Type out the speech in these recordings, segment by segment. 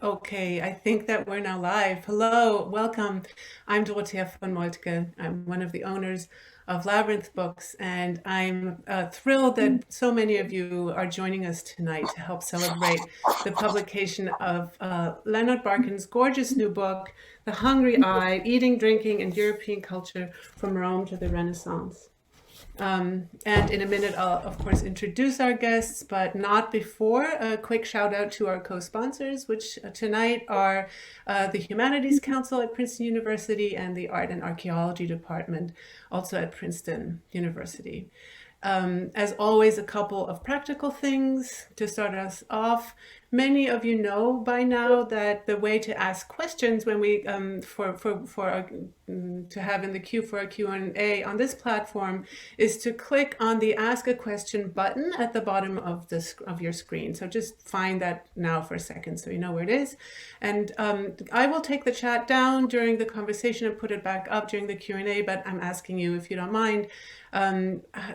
Okay, I think that we're now live. Hello, welcome. I'm Dorothea von Moltke. I'm one of the owners of Labyrinth Books, and I'm thrilled that so many of you are joining us tonight to help celebrate the publication of Leonard Barkan's gorgeous new book, The Hungry Eye, Eating, Drinking, and European Culture from Rome to the Renaissance. And in a minute, I'll of course introduce our guests, but not before a quick shout out to our co-sponsors, which tonight are the Humanities Council at Princeton University and the Art and Archaeology Department, also at Princeton University. As always, a couple of practical things to start us off. Many of you know by now that the way to ask questions when we to have in the queue for a Q&A on this platform is to click on the Ask a Question button at the bottom of your screen. So just find that now for a second so you know where it is. And I will take the chat down during the conversation and put it back up during the Q&A, but I'm asking you, if you don't mind,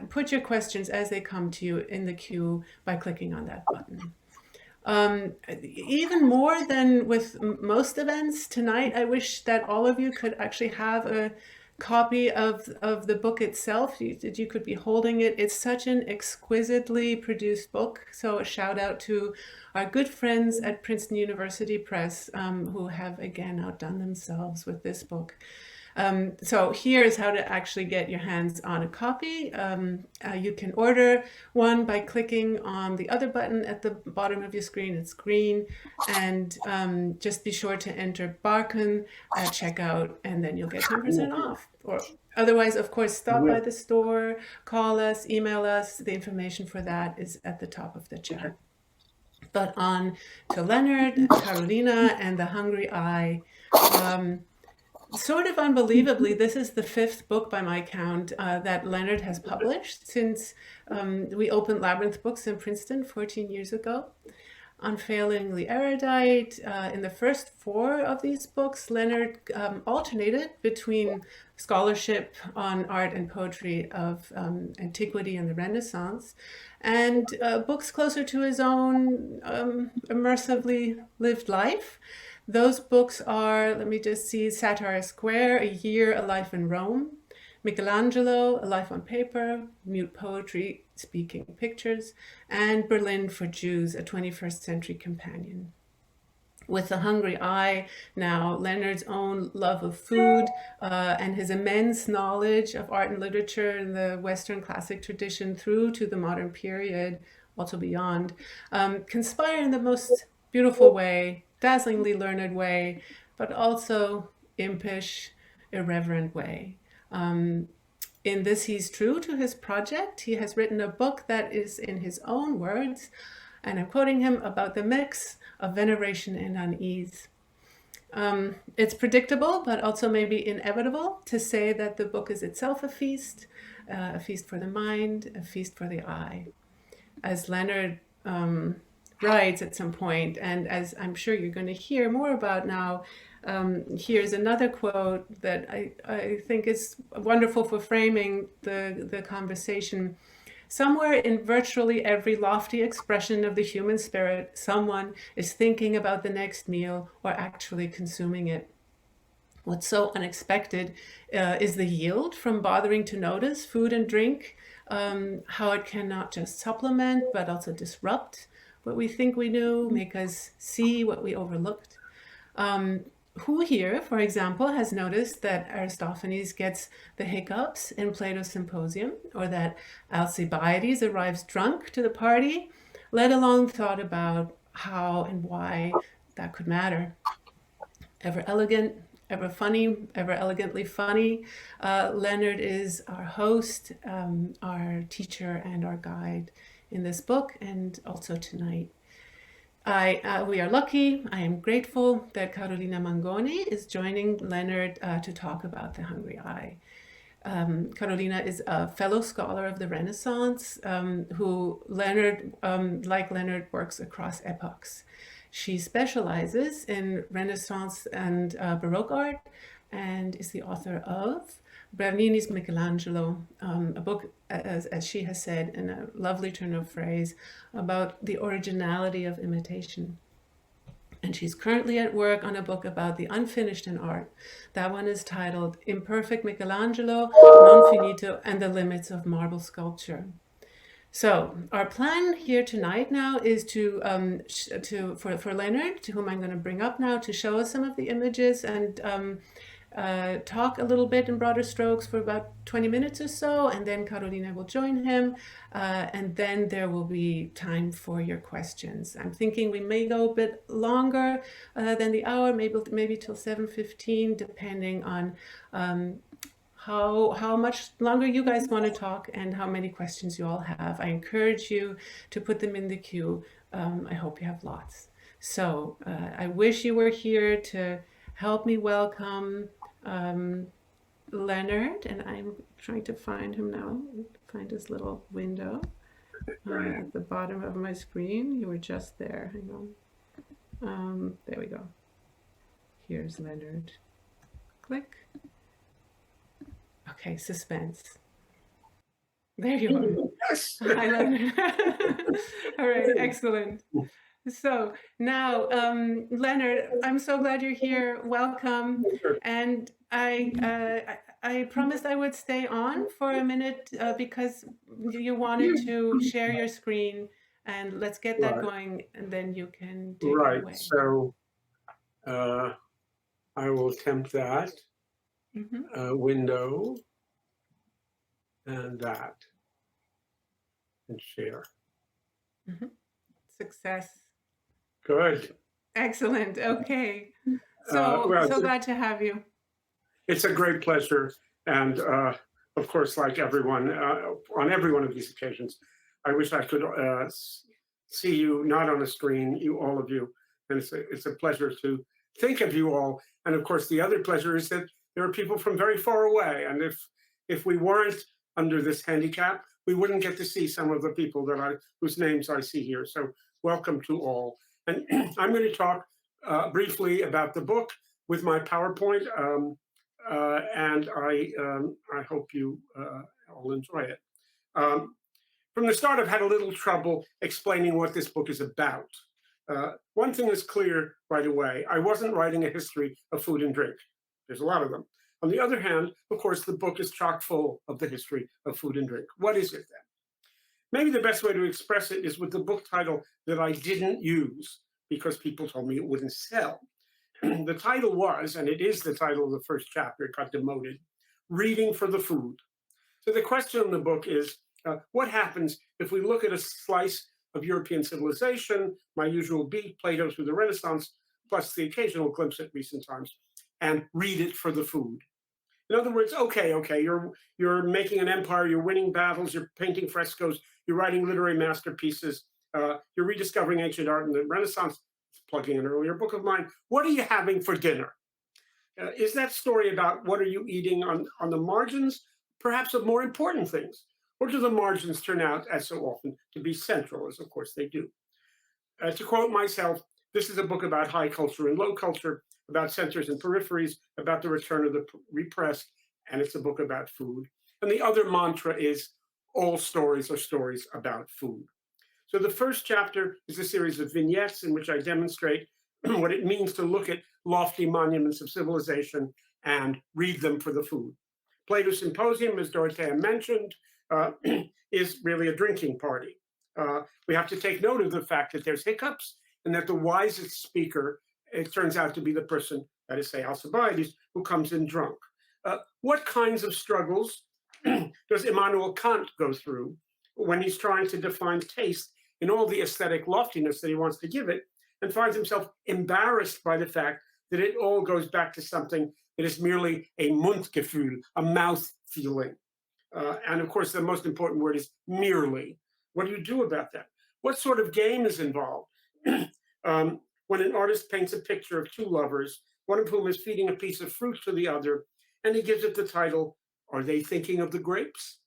put your questions as they come to you in the queue by clicking on that button. Even more than with most events tonight, I wish that all of you could actually have a copy of the book itself. You could be holding it. It's such an exquisitely produced book. So a shout out to our good friends at Princeton University Press, who have again outdone themselves with this book. So here's how to actually get your hands on a copy. You can order one by clicking on the other button at the bottom of your screen. It's green. And just be sure to enter Barkan at checkout, and then you'll get 10% off. Or otherwise, of course, stop by the store, call us, email us. The information for that is at the top of the chat. But on to Leonard, Carolina, and The Hungry Eye. Sort of unbelievably, this is the 5th book by my count that Leonard has published since we opened Labyrinth Books in Princeton 14 years ago. Unfailingly erudite. In the first 4 of these books, Leonard alternated between scholarship on art and poetry of antiquity and the Renaissance, and books closer to his own immersively lived life. Those books are, let me just see, Satyr Square, A Year, A Life in Rome, Michelangelo, A Life on Paper, Mute Poetry, Speaking Pictures, and Berlin for Jews, A 21st Century Companion. With The Hungry Eye, now Leonard's own love of food and his immense knowledge of art and literature in the Western classic tradition through to the modern period, also beyond, conspire in the most beautiful way, dazzlingly learned way, but also impish, irreverent way. In this, he's true to his project. He has written a book that is, in his own words, and I'm quoting him, about the mix of veneration and unease. It's predictable, but also maybe inevitable to say that the book is itself a feast for the mind, a feast for the eye. As Leonard writes at some point, and as I'm sure you're going to hear more about now, here's another quote that I think is wonderful for framing the conversation. Somewhere in virtually every lofty expression of the human spirit, someone is thinking about the next meal or actually consuming it. What's so unexpected is the yield from bothering to notice food and drink, how it can not just supplement, but also disrupt what we think we knew, make us see what we overlooked. Who here, for example, has noticed that Aristophanes gets the hiccups in Plato's Symposium, or that Alcibiades arrives drunk to the party, let alone thought about how and why that could matter? Ever elegant, ever funny, ever elegantly funny, Leonard is our host, our teacher, and our guide in this book, and also tonight. We are lucky, I am grateful that Carolina Mangone is joining Leonard to talk about The Hungry Eye. Carolina is a fellow scholar of the Renaissance who like Leonard, works across epochs. She specializes in Renaissance and Baroque art and is the author of Bernini's Michelangelo, a book, as she has said in a lovely turn of phrase, about the originality of imitation. And she's currently at work on a book about the unfinished in art. That one is titled Imperfect Michelangelo, Non Finito, and the Limits of Marble Sculpture. So our plan here tonight now is for Leonard, to whom I'm going to bring up now, to show us some of the images and talk a little bit in broader strokes for about 20 minutes or so, and then Carolina will join him, and then there will be time for your questions. I'm thinking we may go a bit longer than the hour, maybe till 7:15, depending on how much longer you guys want to talk and how many questions you all have. I encourage you to put them in the queue. I hope you have lots. So I wish you were here to help me welcome Leonard, and I'm trying to find him now, find his little window at the bottom of my screen. You were just there. Hang on. There we go. Here's Leonard. Click. Okay, suspense. There you are. Yes. Hi, Leonard. All right, excellent. So now, Leonard, I'm so glad you're here. Welcome. And I promised I would stay on for a minute because you wanted to share your screen, and let's get that going, and then you can take it away. So I will attempt that. Window and that, and share. Success. Good. Excellent. Okay. So glad to have you. It's a great pleasure. And of course, like everyone, on every one of these occasions, I wish I could see you, not on the screen, all of you. And it's a pleasure to think of you all. And of course, the other pleasure is that there are people from very far away. And if we weren't under this handicap, we wouldn't get to see some of the people whose names I see here. So welcome to all. And I'm going to talk briefly about the book with my PowerPoint, and I hope you all enjoy it. From the start, I've had a little trouble explaining what this book is about. One thing is clear right away. I wasn't writing a history of food and drink. There's a lot of them. On the other hand, of course, the book is chock full of the history of food and drink. What is it then? Maybe the best way to express it is with the book title that I didn't use because people told me it wouldn't sell. The title was, and it is the title of the first chapter, it got demoted, Reading for the Food. So the question in the book is, what happens if we look at a slice of European civilization, my usual beat, Plato through the Renaissance, plus the occasional glimpse at recent times, and read it for the food? In other words, okay, you're making an empire, you're winning battles, you're painting frescoes, you're writing literary masterpieces, you're rediscovering ancient art in the Renaissance, plugging an earlier book of mine. What are you having for dinner? Is that story about what are you eating on the margins, perhaps of more important things? Or do the margins turn out, as so often, to be central, as of course they do? To quote myself, this is a book about high culture and low culture, about centers and peripheries, about the return of the repressed, and it's a book about food. And the other mantra is all stories are stories about food. So the first chapter is a series of vignettes in which I demonstrate what it means to look at lofty monuments of civilization and read them for the food. Plato's Symposium, as Dorothea mentioned, is really a drinking party. We have to take note of the fact that there's hiccups and that the wisest speaker, it turns out to be the person, that is, say, Alcibiades, who comes in drunk. What kinds of struggles does Immanuel Kant go through when he's trying to define taste in all the aesthetic loftiness that he wants to give it, and finds himself embarrassed by the fact that it all goes back to something that is merely a Mundgefühl, a mouth feeling? And of course, the most important word is merely. What do you do about that? What sort of game is involved? When an artist paints a picture of two lovers, one of whom is feeding a piece of fruit to the other, and he gives it the title, Are They Thinking of the Grapes?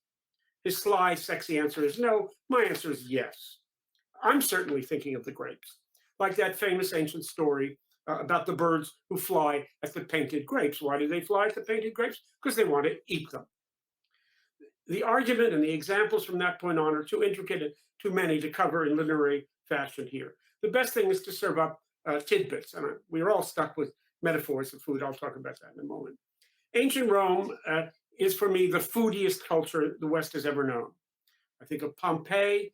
His sly, sexy answer is no. My answer is yes. I'm certainly thinking of the grapes, like that famous ancient story about the birds who fly at the painted grapes. Why do they fly at the painted grapes? Because they want to eat them. The argument and the examples from that point on are too intricate and too many to cover in literary fashion here. The best thing is to serve up tidbits. And we're all stuck with metaphors of food. I'll talk about that in a moment. Ancient Rome is, for me, the foodiest culture the West has ever known. I think of Pompeii,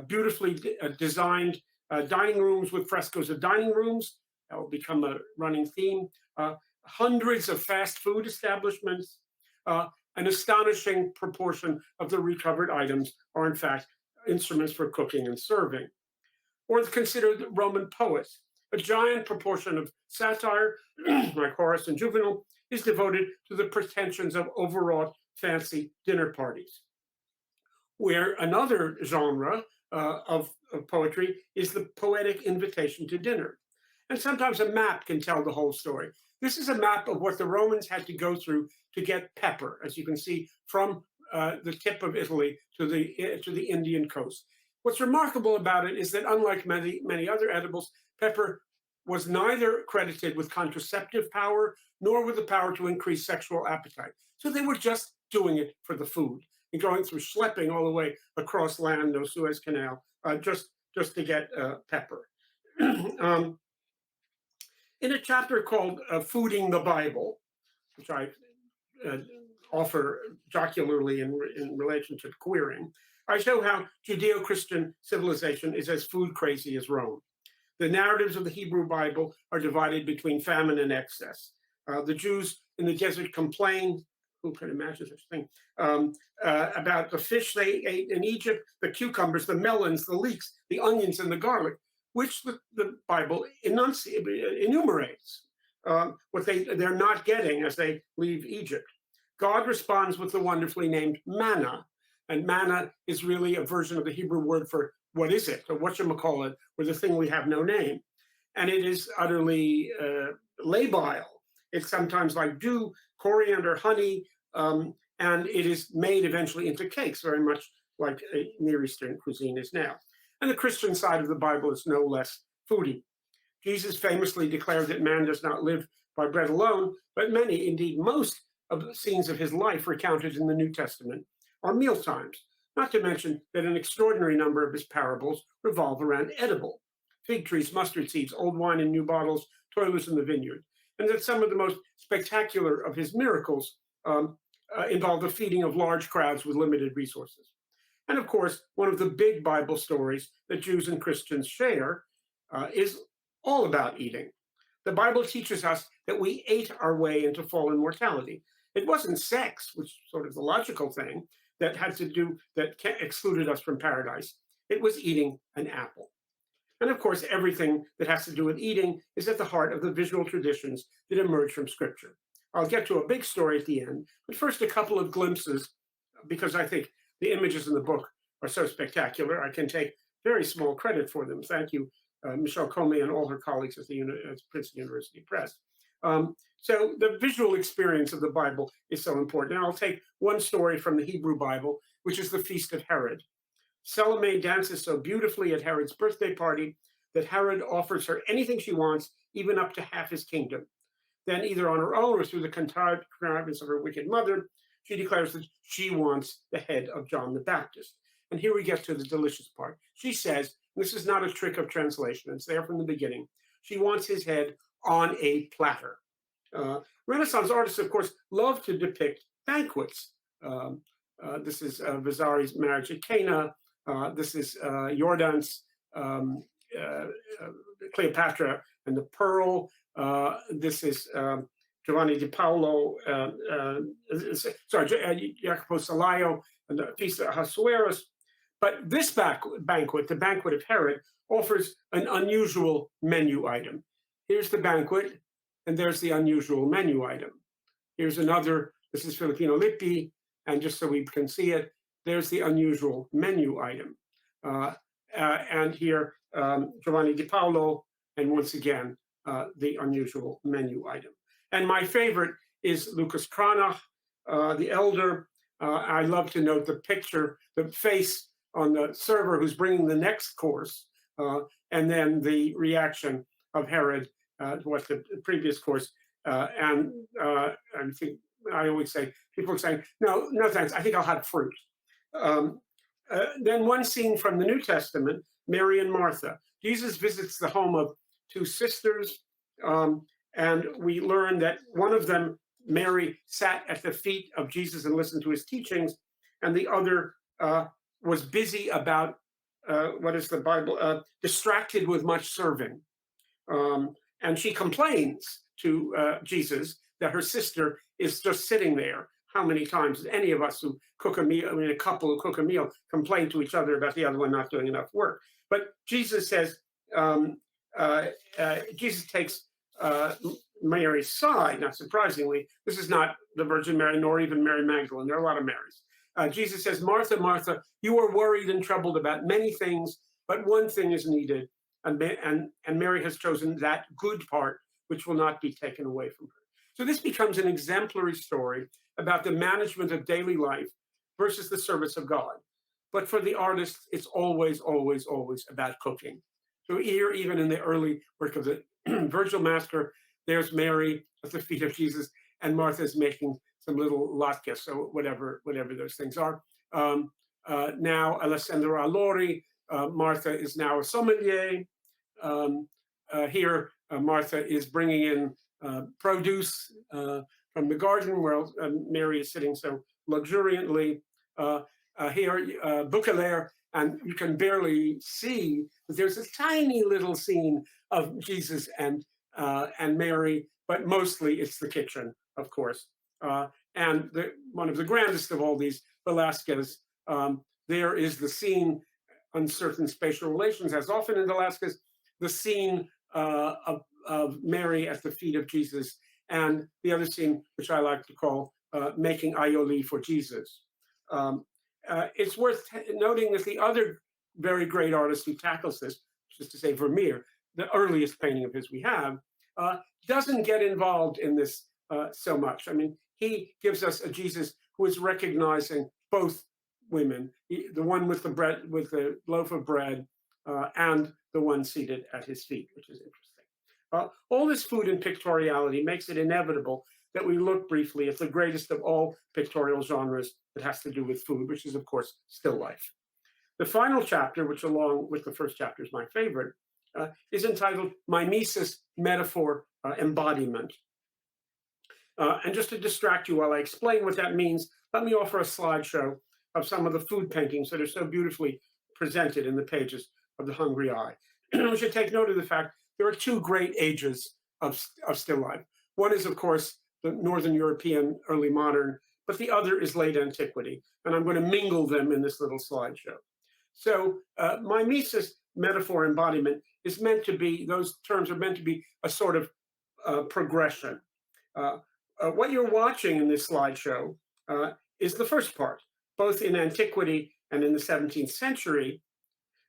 beautifully designed dining rooms with frescoes of dining rooms. That will become a running theme. Hundreds of fast food establishments. An astonishing proportion of the recovered items are, in fact, instruments for cooking and serving. Or consider the Roman poets. A giant proportion of satire, like Horace and Juvenal, is devoted to the pretensions of overwrought fancy dinner parties. Where another genre of poetry is the poetic invitation to dinner. And sometimes a map can tell the whole story. This is a map of what the Romans had to go through to get pepper, as you can see, from the tip of Italy to the Indian coast. What's remarkable about it is that unlike many other edibles, pepper was neither credited with contraceptive power nor with the power to increase sexual appetite. So they were just doing it for the food and going through schlepping all the way across land, no Suez Canal, just to get pepper. In a chapter called Fooding the Bible, which I offer jocularly in relation to queering, I show how Judeo-Christian civilization is as food crazy as Rome. The narratives of the Hebrew Bible are divided between famine and excess. The Jews in the desert complain, who could imagine such a thing, about the fish they ate in Egypt, the cucumbers, the melons, the leeks, the onions, and the garlic, which the Bible enumerates what they're not getting as they leave Egypt. God responds with the wonderfully named manna, and manna is really a version of the Hebrew word for what is it, or whatchamacallit, or the thing we have no name. And it is utterly labile. It's sometimes like dew, coriander, honey, and it is made eventually into cakes, very much like Near Eastern cuisine is now. And the Christian side of the Bible is no less foodie. Jesus famously declared that man does not live by bread alone, but many, indeed most, of the scenes of his life recounted in the New Testament are mealtimes, not to mention that an extraordinary number of his parables revolve around edible: fig trees, mustard seeds, old wine in new bottles, toilers in the vineyard, and that some of the most spectacular of his miracles involve the feeding of large crowds with limited resources. And of course, one of the big Bible stories that Jews and Christians share is all about eating. The Bible teaches us that we ate our way into fallen mortality. It wasn't sex, which is sort of the logical thing that excluded us from paradise. It was eating an apple. And of course, everything that has to do with eating is at the heart of the visual traditions that emerge from Scripture. I'll get to a big story at the end, but first a couple of glimpses, because I think the images in the book are so spectacular, I can take very small credit for them. Thank you, Michelle Comey and all her colleagues at Princeton University Press. So the visual experience of the Bible is so important. And I'll take one story from the Hebrew Bible, which is the Feast of Herod. Salome dances so beautifully at Herod's birthday party that Herod offers her anything she wants, even up to half his kingdom. Then, either on her own or through the connivance of her wicked mother, she declares that she wants the head of John the Baptist. And here we get to the delicious part. She says, this is not a trick of translation, it's there from the beginning, she wants his head on a platter. Renaissance artists, of course, love to depict banquets. This is Vasari's Marriage at Cana. This is Jordaan's Cleopatra and the Pearl. This is Giovanni di Paolo, Jacopo Salaio, and the Feast of Ahasuerus. But this banquet, the banquet of Herod, offers an unusual menu item. Here's the banquet, and there's the unusual menu item. Here's another, this is Filipino Lippi, and just so we can see it, there's the unusual menu item. And here, Giovanni di Paolo, and once again, the unusual menu item. And my favorite is Lucas Cranach, the elder. I love to note the picture, the face on the server who's bringing the next course, and then the reaction of Herod to what the previous course. And I think I always say, people are saying, no thanks, I think I'll have fruit. Then one scene from the New Testament, Mary and Martha. Jesus visits the home of two sisters, and we learn that one of them, Mary, sat at the feet of Jesus and listened to his teachings, and the other was busy about what is the Bible, distracted with much serving. And she complains to Jesus that her sister is just sitting there. How many times any of us who cook a meal, I mean, a couple who cook a meal, complain to each other about the other one not doing enough work? But Jesus says, Jesus takes Mary's side, not surprisingly. This is not the Virgin Mary, nor even Mary Magdalene. There are a lot of Marys. Jesus says, Martha, Martha, you are worried and troubled about many things, but one thing is needed. And Mary has chosen that good part, which will not be taken away from her. So this becomes an exemplary story about the management of daily life versus the service of God. But for the artist, it's always, always, always about cooking. So here, even in the early work of the Virgil Masker, there's Mary at the feet of Jesus, and Martha's making some little latkes, so whatever those things are. Now, Alessandro Allori, Martha is now a sommelier. Here, Martha is bringing in produce from the garden, where Mary is sitting so luxuriantly. Here, Baudelaire, and you can barely see that there's a tiny little scene of Jesus and Mary, but mostly it's the kitchen, of course. And one of the grandest of all these, Velázquez, there is the scene on certain spatial relations, as often in Velázquez, the scene of Mary at the feet of Jesus, and the other scene, which I like to call making aioli for Jesus. It's worth noting that the other very great artist who tackles this, which is to say Vermeer, the earliest painting of his we have, doesn't get involved in this so much. I mean, he gives us a Jesus who is recognizing both women, the one with the bread, with the loaf of bread, and the one seated at his feet, which is interesting. All this food and pictoriality makes it inevitable that we look briefly at the greatest of all pictorial genres that has to do with food, which is, of course, still life. The final chapter, which along with the first chapter is my favorite, is entitled Mimesis, Metaphor, Embodiment. And just to distract you while I explain what that means, let me offer a slideshow of some of the food paintings that are so beautifully presented in the pages of The Hungry Eye. We should take note of the fact there are two great ages of still life. One is, of course, the Northern European early modern, but the other is late antiquity. And I'm going to mingle them in this little slideshow. So mimesis, metaphor, embodiment is meant to be, those terms are meant to be a sort of progression. What you're watching in this slideshow is the first part, both in antiquity and in the 17th century.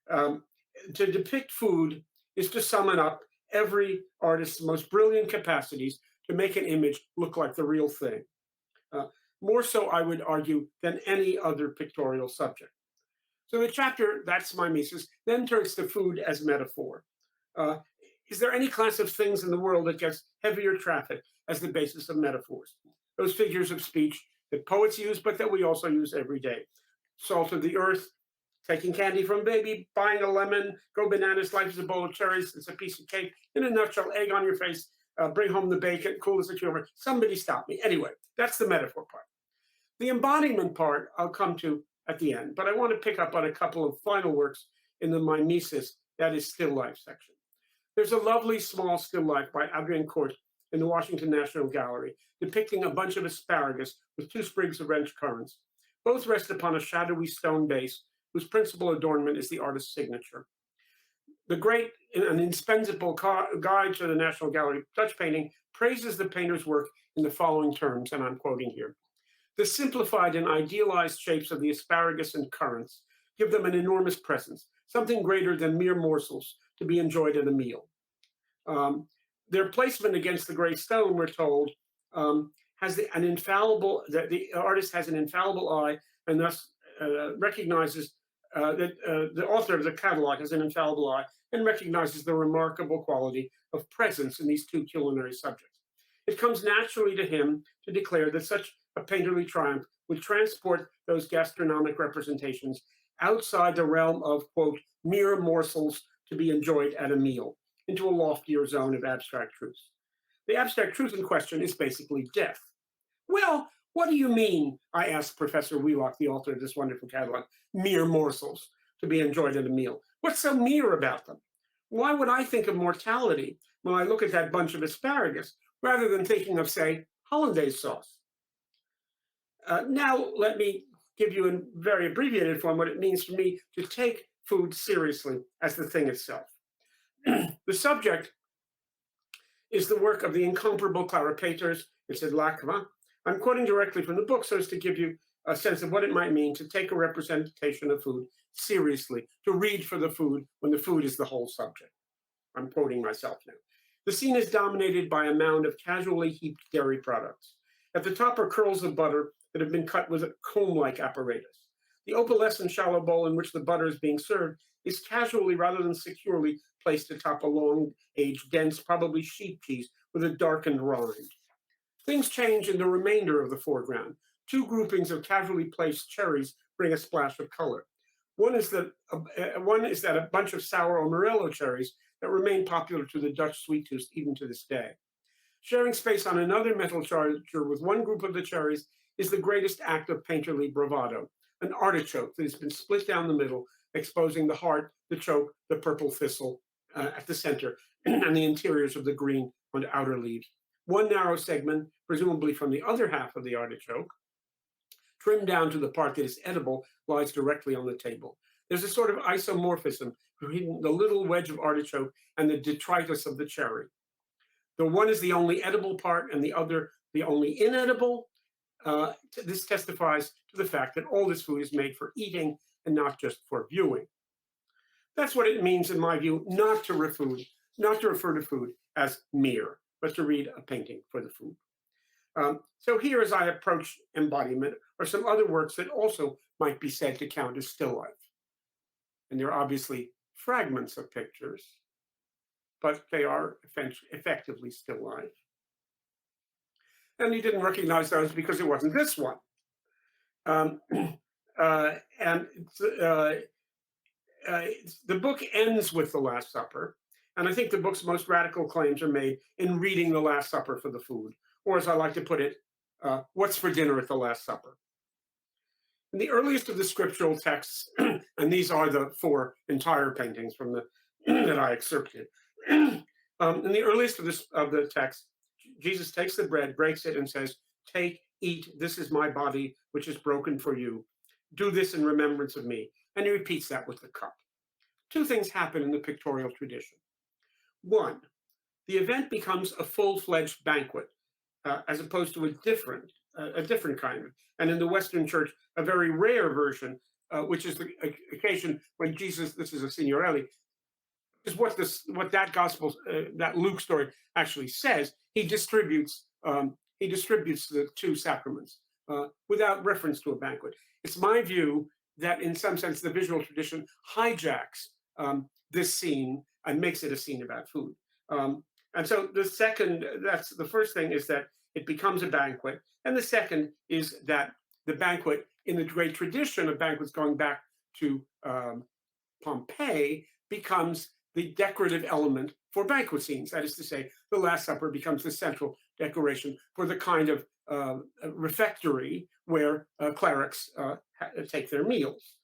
To depict food is to summon up every artist's most brilliant capacities to make an image look like the real thing. More so, I would argue, than any other pictorial subject. So the chapter, that's mimesis, then turns to food as metaphor. Is there any class of things in the world that gets heavier traffic as the basis of metaphors? Those figures of speech that poets use, but that we also use every day. Salt of the earth, taking candy from baby, buying a lemon, go bananas, life is a bowl of cherries, it's a piece of cake, in a nutshell, egg on your face, bring home the bacon, cool as a cucumber, somebody stop me. Anyway, that's the metaphor part. The embodiment part I'll come to at the end, but I want to pick up on a couple of final works in the mimesis, that is still life section. There's a lovely small still life by Adrian Court in the Washington National Gallery, depicting a bunch of asparagus with two sprigs of French currants. Both rest upon a shadowy stone base, whose principal adornment is the artist's signature. The great and indispensable guide to the National Gallery Dutch painting praises the painter's work in the following terms, and I'm quoting here. The simplified and idealized shapes of the asparagus and currants give them an enormous presence, something greater than mere morsels to be enjoyed at a meal. Their placement against the gray stone, we're told, has the artist has an infallible eye, and thus recognizes that the author of the catalog has an infallible eye and recognizes the remarkable quality of presence in these two culinary subjects. It comes naturally to him to declare that such a painterly triumph would transport those gastronomic representations outside the realm of, quote, mere morsels to be enjoyed at a meal. into a loftier zone of abstract truth. The abstract truth in question is basically death. Well, what do you mean, I asked Professor Wheelock, the author of this wonderful catalog, mere morsels to be enjoyed at a meal? What's so mere about them? Why would I think of mortality when I look at that bunch of asparagus rather than thinking of, say, hollandaise sauce? Now, let me give you in very abbreviated form what it means for me to take food seriously as the thing itself. The subject is the work of the incomparable Clara Peters. It's in Lacma. I'm quoting directly from the book so as to give you a sense of what it might mean to take a representation of food seriously, to read for the food when the food is the whole subject. I'm quoting myself now. The scene is dominated by a mound of casually heaped dairy products. At the top are curls of butter that have been cut with a comb-like apparatus. The opalescent shallow bowl in which the butter is being served is casually rather than securely placed atop a long-aged, dense, probably sheep cheese with a darkened rind. Things change in the remainder of the foreground. Two groupings of casually placed cherries bring a splash of color. One is that a bunch of sour Morello cherries that remain popular to the Dutch sweet tooth even to this day. Sharing space on another metal charger with one group of the cherries is the greatest act of painterly bravado, an artichoke that has been split down the middle, exposing the heart, the choke, the purple thistle at the center, and the interiors of the green on the outer leaves. One narrow segment, presumably from the other half of the artichoke, trimmed down to the part that is edible, lies directly on the table. There's a sort of isomorphism between the little wedge of artichoke and the detritus of the cherry. The one is the only edible part and the other the only inedible. This testifies to the fact that all this food is made for eating and not just for viewing. That's what it means, in my view, not to refer to food as mere, but to read a painting for the food. So here, as I approach embodiment, are some other works that also might be said to count as still life. And they're obviously fragments of pictures, but they are effectively still life. And you didn't recognize those because it wasn't this one. The book ends with the Last Supper, and I think the book's most radical claims are made in reading the Last Supper for the food, or as I like to put it, what's for dinner at the Last Supper? In the earliest of the scriptural texts, and these are the 4 entire paintings from the that I excerpted. In the earliest of the text, Jesus takes the bread, breaks it, and says, "Take, eat, this is my body, which is broken for you. Do this in remembrance of me." And he repeats that with the cup. 2 things happen in the pictorial tradition. 1, the event becomes a full-fledged banquet, as opposed to a different kind of, and in the Western Church, a very rare version, which is the occasion when Jesus, this is a signorelli, is what that gospel, that Luke story actually says. He distributes the 2 sacraments without reference to a banquet. It's my view that in some sense the visual tradition hijacks this scene and makes it a scene about food. And so that's the first thing, is that it becomes a banquet. And the second is that the banquet, in the great tradition of banquets going back to Pompeii, becomes the decorative element for banquet scenes. That is to say, the Last Supper becomes the central decoration for the kind of refectory where clerics take their meals.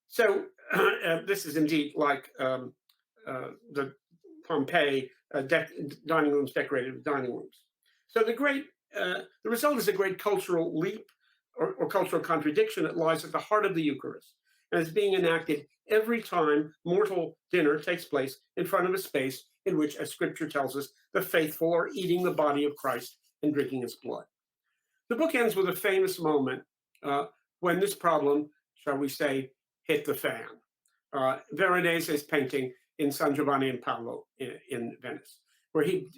So this is indeed like the Pompeii dining rooms decorated with dining rooms. So the result is a great cultural leap or cultural contradiction that lies at the heart of the Eucharist and is being enacted every time mortal dinner takes place in front of a space in which, as Scripture tells us, the faithful are eating the body of Christ and drinking his blood. The book ends with a famous moment when this problem, shall we say, hit the fan. Veronese's painting in San Giovanni and Paolo in Venice, where he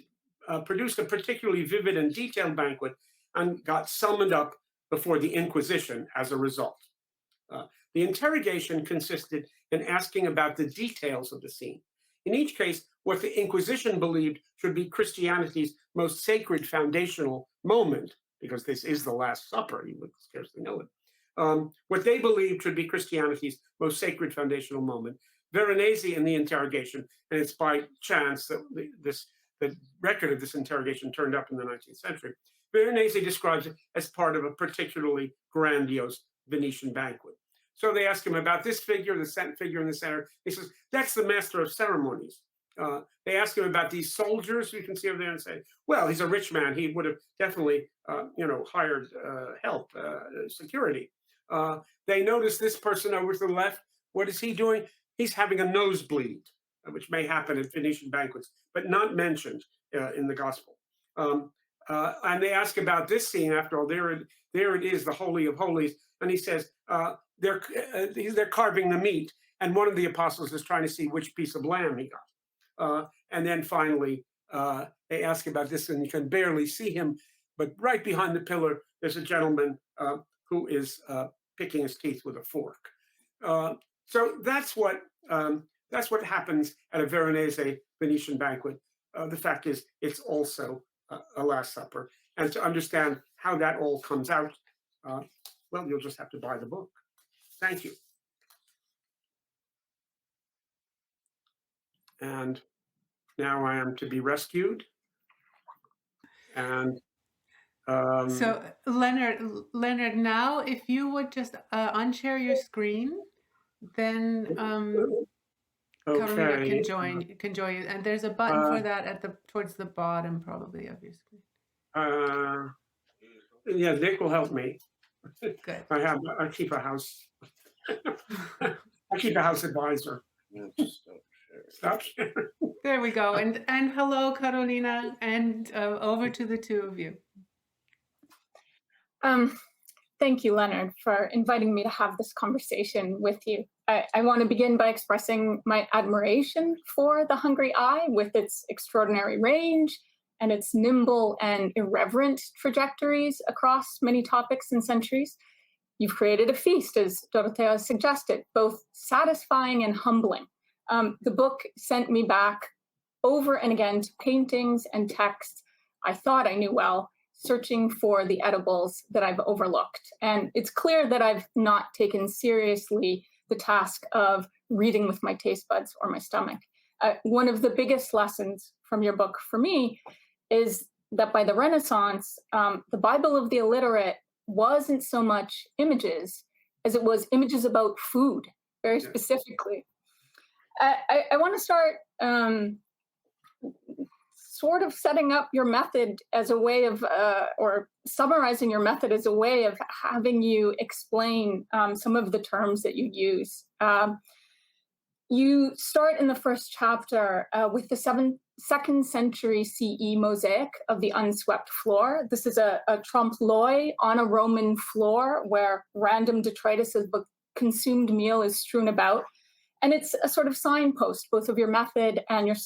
produced a particularly vivid and detailed banquet and got summoned up before the Inquisition as a result. The interrogation consisted in asking about the details of the scene. In each case, what the Inquisition believed should be Christianity's most sacred foundational moment, because this is the Last Supper, you would scarcely know it. What they believed should be Christianity's most sacred foundational moment Veronese in the interrogation, and it's by chance that the record of this interrogation turned up in the 19th century. Veronese describes it as part of a particularly grandiose Venetian banquet. So they ask him about this figure, the figure in the center. He says, that's the master of ceremonies. They ask him about these soldiers you can see over there and say, well, he's a rich man. He would have definitely, hired help, security. They notice this person over to the left. What is he doing? He's having a nosebleed, which may happen at Venetian banquets, but not mentioned in the gospel. And they ask about this scene. After all, there it is, the Holy of Holies. And he says, they're carving the meat. And one of the apostles is trying to see which piece of lamb he got. And then finally, they ask about this, and you can barely see him. But right behind the pillar, there's a gentleman who is picking his teeth with a fork. So that's what happens at a Veronese Venetian banquet. The fact is, it's also a Last Supper. And to understand how that all comes out, well, you'll just have to buy the book. Thank you. And now I am to be rescued. And so Leonard, now if you would just unshare your screen, then Carolina can join you. And there's a button for that towards the bottom probably of your screen. Yeah, Nick will help me. Good. I keep a house. I keep a house advisor. Stop sharing. There we go. And hello, Carolina, and over to the two of you. Thank you, Leonard, for inviting me to have this conversation with you. I want to begin by expressing my admiration for the Hungry Eye with its extraordinary range and its nimble and irreverent trajectories across many topics and centuries. You've created a feast, as Dorothea suggested, both satisfying and humbling. The book sent me back over and again to paintings and texts I thought I knew well, searching for the edibles that I've overlooked. And it's clear that I've not taken seriously the task of reading with my taste buds or my stomach. One of the biggest lessons from your book for me is that by the Renaissance, the Bible of the illiterate wasn't so much images as it was images about food, very specifically. I want to start sort of setting up your method as a way of, or summarizing your method as a way of having you explain some of the terms that you use. You start in the first chapter with the 2nd century CE mosaic of the unswept floor. This is a trompe-l'oeil on a Roman floor where random detritus of the consumed meal is strewn about. And it's a sort of signpost, both of your method and your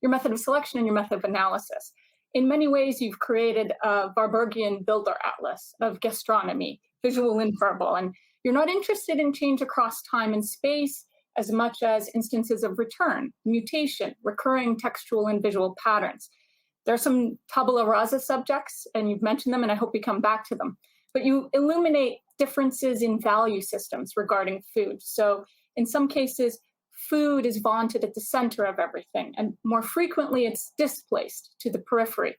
method of selection and your method of analysis. In many ways, you've created a Warburgian builder atlas of gastronomy, visual and verbal. And you're not interested in change across time and space as much as instances of return, mutation, recurring textual and visual patterns. There are some tabula rasa subjects, and you've mentioned them, and I hope we come back to them. But you illuminate differences in value systems regarding food. So in some cases, food is vaunted at the center of everything, and more frequently, it's displaced to the periphery.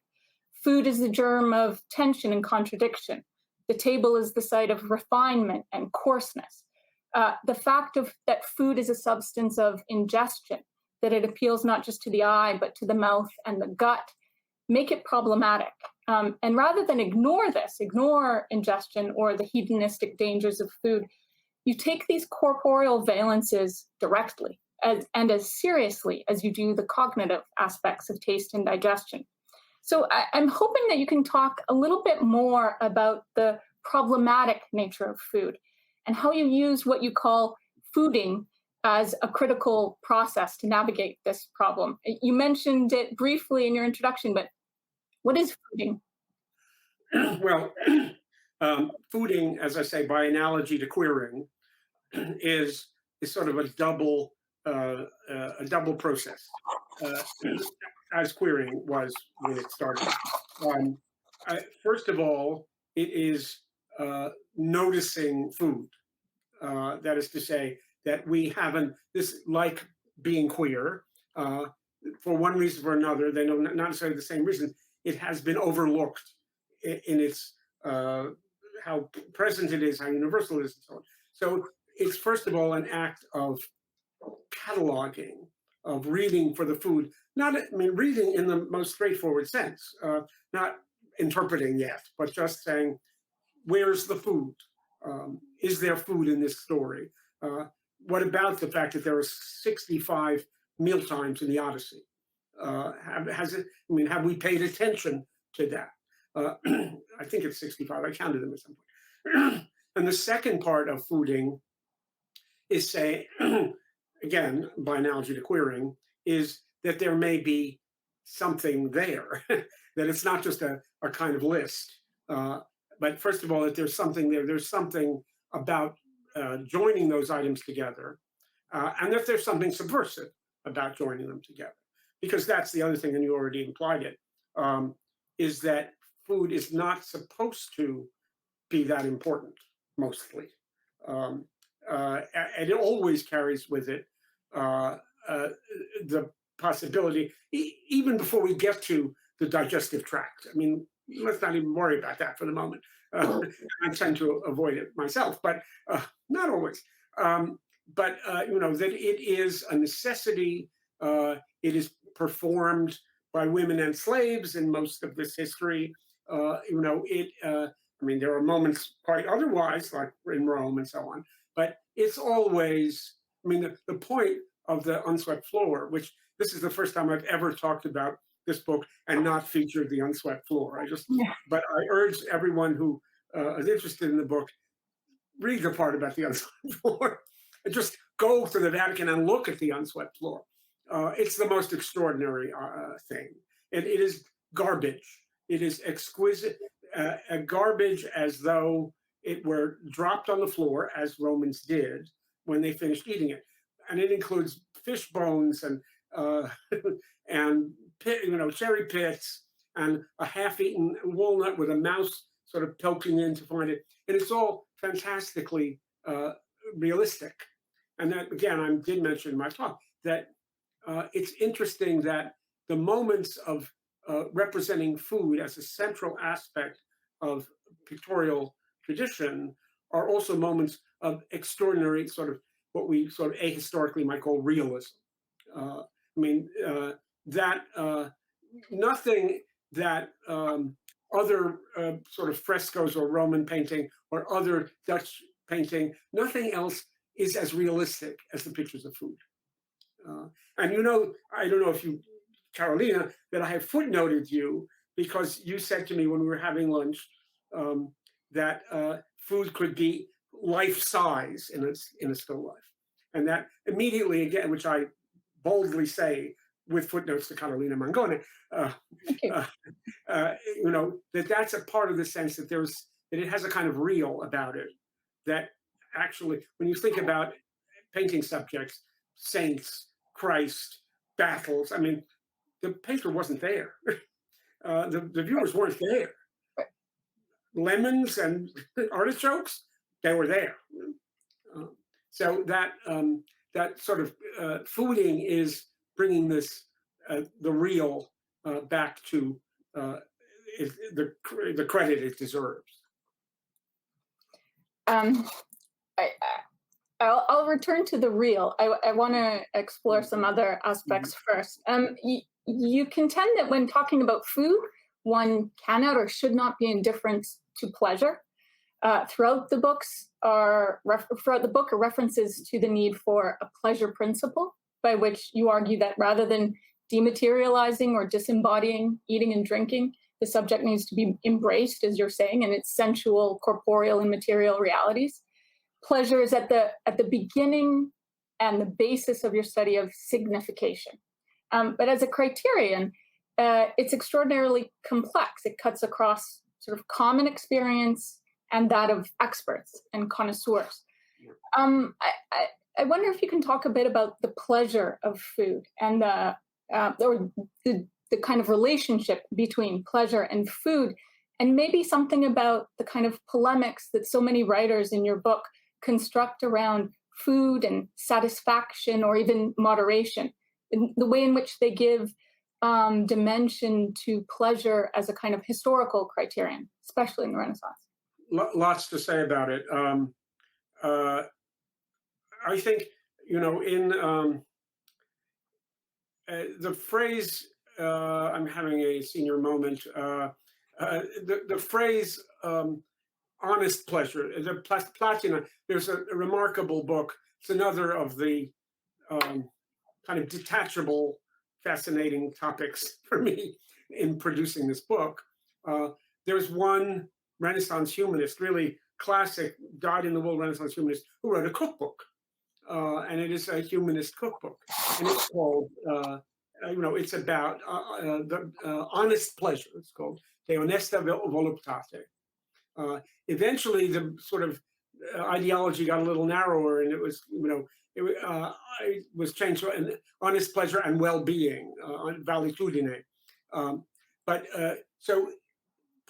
Food is the germ of tension and contradiction. The table is the site of refinement and coarseness. The fact that food is a substance of ingestion, that it appeals not just to the eye, but to the mouth and the gut, make it problematic. And rather than ignore ingestion or the hedonistic dangers of food, you take these corporeal valences directly and as seriously as you do the cognitive aspects of taste and digestion. So I'm hoping that you can talk a little bit more about the problematic nature of food and how you use what you call fooding as a critical process to navigate this problem. You mentioned it briefly in your introduction, but what is fooding? Well, fooding, as I say, by analogy to queering, is sort of a double process, as queering was when it started. First of all, it is noticing food. That is to say, that we haven't, this, like being queer, for one reason or another, they know not necessarily the same reason, it has been overlooked in its how present it is, how universal it is, and so on. So it's first of all an act of cataloging, of reading for the food. Not, I mean, reading in the most straightforward sense, not interpreting yet, but just saying, where's the food? Is there food in this story? What about the fact that there are 65 meal times in the Odyssey? Have we paid attention to that? I think it's 65. I counted them at some point. And the second part of fooding is say, again, by analogy to queering, is that there may be something there, that it's not just a kind of list. But first of all, that there's something there. There's something about joining those items together, and that there's something subversive about joining them together. Because that's the other thing, and you already implied it, is that food is not supposed to be that important, mostly. And it always carries with it the possibility, even before we get to the digestive tract. I mean, let's not even worry about that for the moment. I tend to avoid it myself, but not always. That it is a necessity. It is performed by women and slaves in most of this history. There are moments quite otherwise, like in Rome and so on, but it's always, the point of the unswept floor, which this is the first time I've ever talked about this book and not featured the unswept floor. But I urge everyone who is interested in the book, read the part about the unswept floor and just go to the Vatican and look at the unswept floor. It's the most extraordinary thing. It is garbage. It is exquisite, garbage as though it were dropped on the floor, as Romans did when they finished eating it. And it includes fish bones and cherry pits and a half-eaten walnut with a mouse sort of poking in to find it. And it's all fantastically realistic. And that, again, I did mention in my talk that it's interesting that the moments of representing food as a central aspect of pictorial tradition are also moments of extraordinary sort of what we sort of ahistorically might call realism. Nothing that other sort of frescoes or Roman painting or other Dutch painting, nothing else is as realistic as the pictures of food. And I don't know if you, Carolina, that I have footnoted you because you said to me when we were having lunch that food could be life size in a still life. And that immediately, again, which I boldly say with footnotes to Carolina Mangone, that's a part of the sense that that it has a kind of real about it. That actually, when you think about painting subjects, saints, Christ, battles, the painter wasn't there. The viewers weren't there. Lemons and artichokes, they were there. So that sort of fooding is bringing this the real back to the credit it deserves. I'll return to the real. I want to explore some other aspects first. You contend that when talking about food, one cannot or should not be indifferent to pleasure. Throughout the book are references to the need for a pleasure principle, by which you argue that rather than dematerializing or disembodying eating and drinking, the subject needs to be embraced, as you're saying, in its sensual, corporeal, and material realities. Pleasure is at the beginning and the basis of your study of signification. But as a criterion, it's extraordinarily complex. It cuts across sort of common experience and that of experts and connoisseurs. I wonder if you can talk a bit about the pleasure of food and the kind of relationship between pleasure and food, and maybe something about the kind of polemics that so many writers in your book construct around food and satisfaction or even moderation, the way in which they give dimension to pleasure as a kind of historical criterion, especially in the Renaissance. Lots to say about it. I think, in the phrase, I'm having a senior moment, the phrase honest pleasure, the Platina, there's a remarkable book. It's another of the kind of detachable, fascinating topics for me in producing this book. There's one Renaissance humanist, really classic, dyed-in-the-wool Renaissance humanist, who wrote a cookbook. And it is a humanist cookbook. And it's called, it's about the honest pleasure. It's called De Honesta Voluptate. Eventually, the sort of ideology got a little narrower, and it was, it was changed to an honest pleasure and well-being, valetudine. So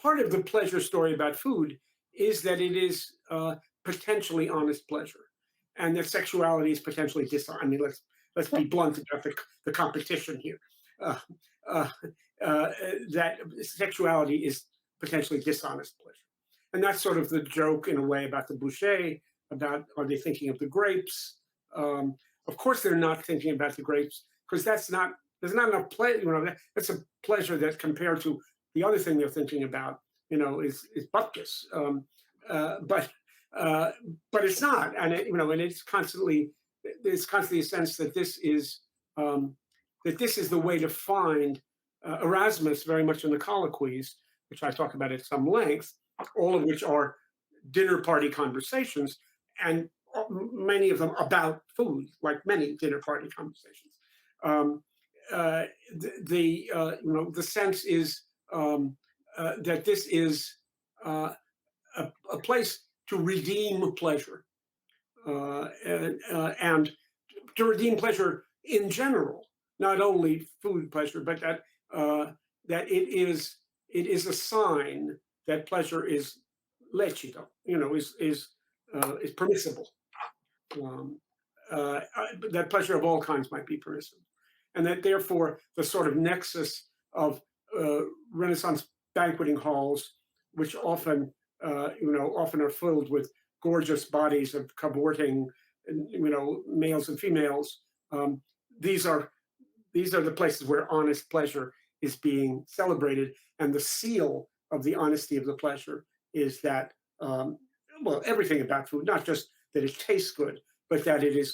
part of the pleasure story about food is that it is potentially honest pleasure, and that sexuality is potentially dishonest. I mean, let's be blunt about the competition here. That sexuality is potentially dishonest pleasure. And that's sort of the joke, in a way, about the boucher, about are they thinking of the grapes? Of course, they're not thinking about the grapes, because there's not enough pleasure. That's a pleasure that, compared to the other thing they're thinking about, is bupkis. But it's not, and and it's constantly a sense that this is the way to find Erasmus, very much in the colloquies, which I talk about at some length, all of which are dinner party conversations, and many of them about food, like many dinner party conversations. The sense is that this is a place to redeem pleasure, and to redeem pleasure in general, not only food pleasure, but that it is a sign that pleasure is lecito, is permissible. That pleasure of all kinds might be permissible, and that therefore the sort of nexus of Renaissance banqueting halls, which often are filled with gorgeous bodies of cavorting, males and females. These are the places where honest pleasure is being celebrated, and the seal of the honesty of the pleasure is that, everything about food, not just that it tastes good, but that it is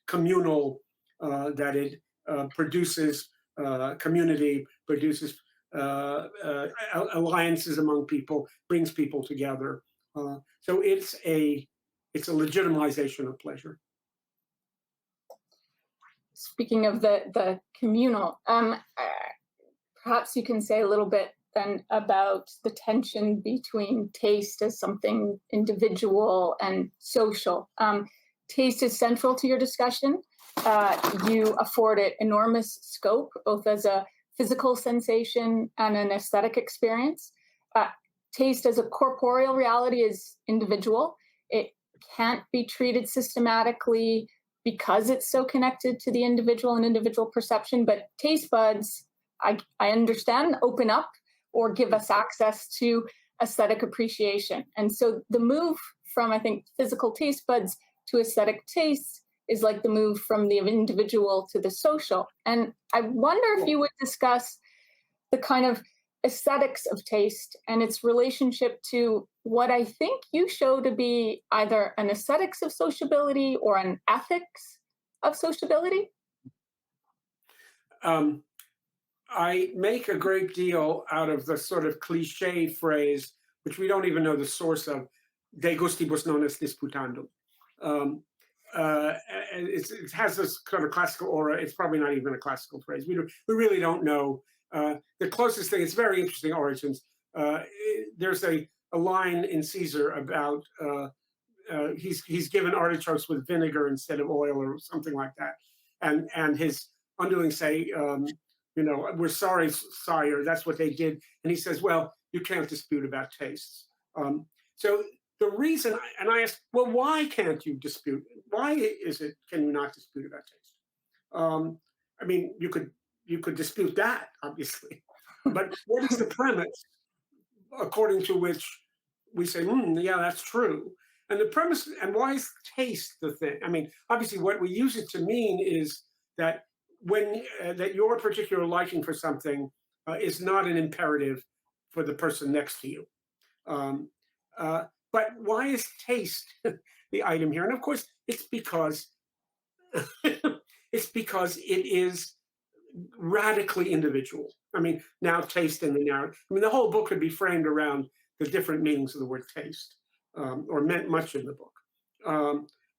communal, that it produces community, produces alliances among people, brings people together. So it's a legitimization of pleasure. Speaking of the communal, perhaps you can say a little bit then about the tension between taste as something individual and social. Taste is central to your discussion. You afford it enormous scope, both as a physical sensation and an aesthetic experience. Taste as a corporeal reality is individual. It can't be treated systematically because it's so connected to the individual and individual perception, but taste buds, I understand, open up or give us access to aesthetic appreciation. And so the move from, I think, physical taste buds to aesthetic tastes is like the move from the individual to the social. And I wonder if you would discuss the kind of aesthetics of taste and its relationship to what I think you show to be either an aesthetics of sociability or an ethics of sociability. I make a great deal out of the sort of cliche phrase, which we don't even know the source of, de gustibus non est disputandum. It has this kind of classical aura. It's probably not even a classical phrase. We really don't know. The closest thing, it's very interesting origins. There's a line in Caesar about he's given artichokes with vinegar instead of oil or something like that, and his underlings say, we're sorry, sire, that's what they did. And he says, well, you can't dispute about tastes. So the reason, and I asked, well, why can't you dispute? Why can you not dispute about taste? I mean, you could dispute that, obviously, but what is the premise according to which we say, yeah, that's true? And the premise, and why is taste the thing? I mean, obviously, what we use it to mean is that that your particular liking for something is not an imperative for the person next to you. Um, but why is taste the item here? And of course, it's because it is radically individual. I mean, now taste in the narrative. I mean, the whole book could be framed around the different meanings of the word taste, or meant much in the book.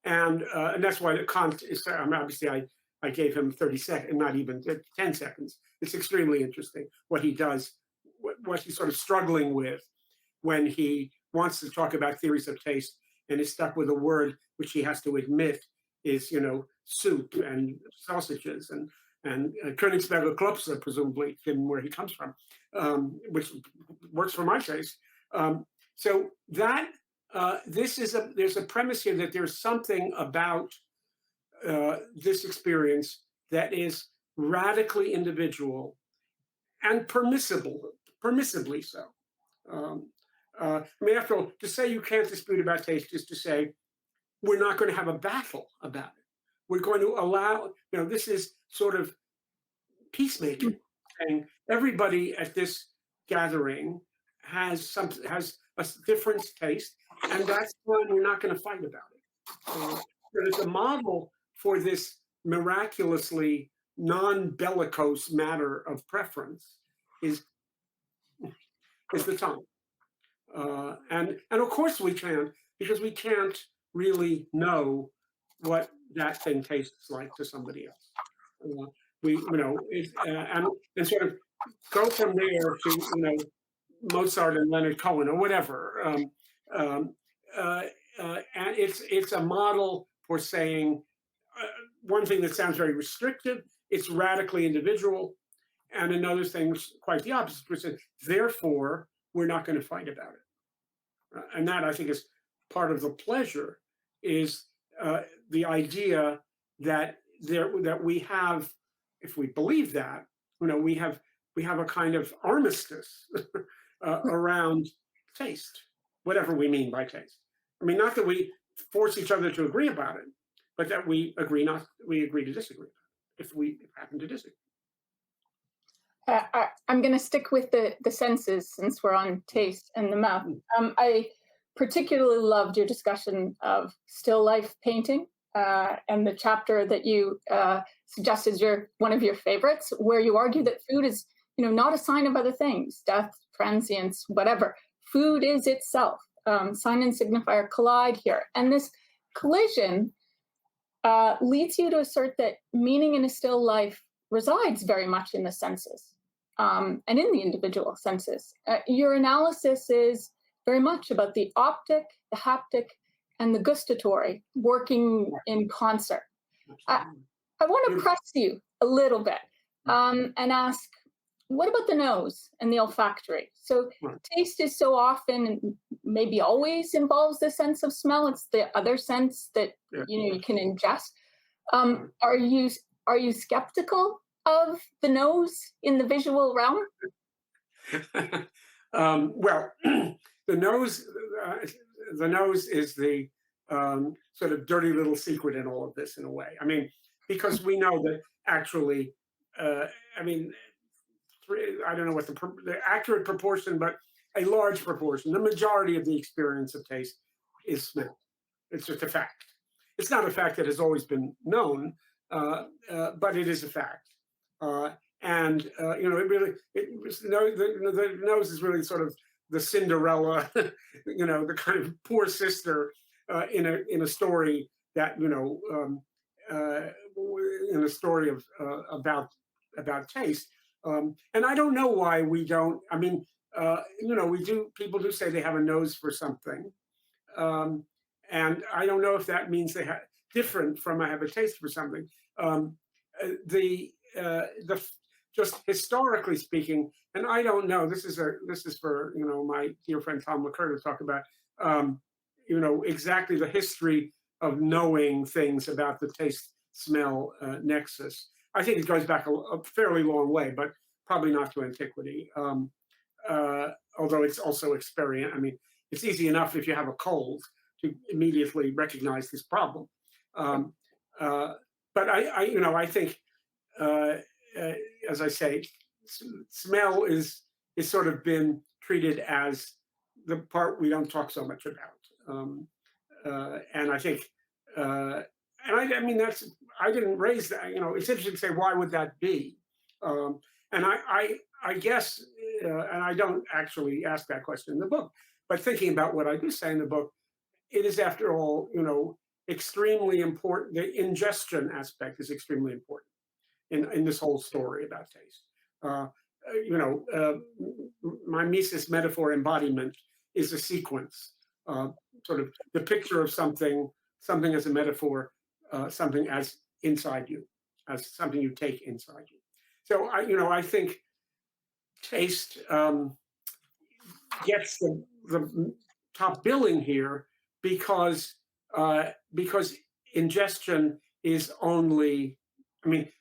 And that's why the Kant is, obviously I gave him 30 seconds, not even 10 seconds. It's extremely interesting what he does, what he's sort of struggling with when he wants to talk about theories of taste and is stuck with a word which he has to admit is, soup and sausages and Königsberger Klopse, presumably, given where he comes from, which works for my taste. So that there's a premise here that there's something about this experience that is radically individual and permissibly so. I mean, after all, to say you can't dispute about taste is to say we're not going to have a battle about it. We're going to allow, this is sort of peacemaking, saying everybody at this gathering has a different taste, and that's why we're not going to fight about it. There's a model for this miraculously non-bellicose matter of preference is the tongue. And of course we can, because we can't really know what that thing tastes like to somebody else. And sort of go from there to, Mozart and Leonard Cohen or whatever. And it's a model for saying one thing that sounds very restrictive, it's radically individual, and another thing quite the opposite, which is therefore we're not going to fight about it. And that, I think, is part of the pleasure, is the idea that we have, if we believe that, we have a kind of armistice around taste, whatever we mean by taste. I mean, not that we force each other to agree about it, but that we agree to disagree if we happen to disagree. I'm going to stick with the senses since we're on taste and the mouth. I particularly loved your discussion of still life painting and the chapter that you suggested is one of your favorites, where you argue that food is, not a sign of other things, death, transience, whatever. Food is itself. Sign and signifier collide here, and this collision leads you to assert that meaning in a still life resides very much in the senses and in the individual senses. Your analysis is very much about the optic, the haptic, and the gustatory working in concert. I want to press you a little bit and ask, what about the nose and the olfactory? So taste is so often, and maybe always, involves the sense of smell. It's the other sense that you can ingest. Are you skeptical of the nose in the visual realm? Well, the nose is the sort of dirty little secret in all of this, in a way. I mean, because we know that actually, I don't know what the accurate proportion, but a large proportion, the majority of the experience of taste is smell. It's just a fact. It's not a fact that has always been known, but it is a fact. The nose is really sort of the Cinderella, the kind of poor sister in a story that in a story of about taste. And I don't know why we don't. I mean, we do. People do say they have a nose for something, and I don't know if that means they have different from I have a taste for something. Just historically speaking, and I don't know. This is for my dear friend Tom LeCur to talk about. exactly the history of knowing things about the taste smell nexus. I think it goes back a fairly long way, but probably not to antiquity. Although it's also experience. I mean, it's easy enough if you have a cold to immediately recognize this problem. But I think, uh, as I say, smell is sort of been treated as the part we don't talk so much about. And I think, I mean, I didn't raise that. It's interesting to say, why would that be? And I guess, and I don't actually ask that question in the book, but thinking about what I do say in the book, it is, after all, extremely important. The ingestion aspect is extremely important in this whole story about taste. My Mises metaphor embodiment is a sequence, sort of the picture of something as a metaphor, something as inside you, as something you take inside you. So I think taste gets the top billing here because ingestion is only,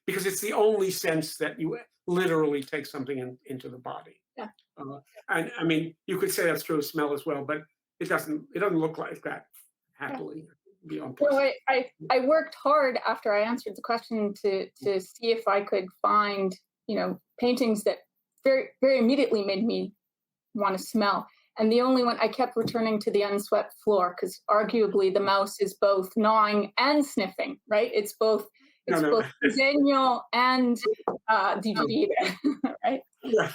because it's the only sense that you literally take something into the body. Yeah. And I mean, you could say that's true of smell as well, but it doesn't look like that happily. Yeah. So I worked hard after I answered the question to see if I could find, paintings that very, very immediately made me want to smell. And the only one, I kept returning to the unswept floor, because arguably the mouse is both gnawing and sniffing, right? It's both Daniel and DGD, right? Yeah.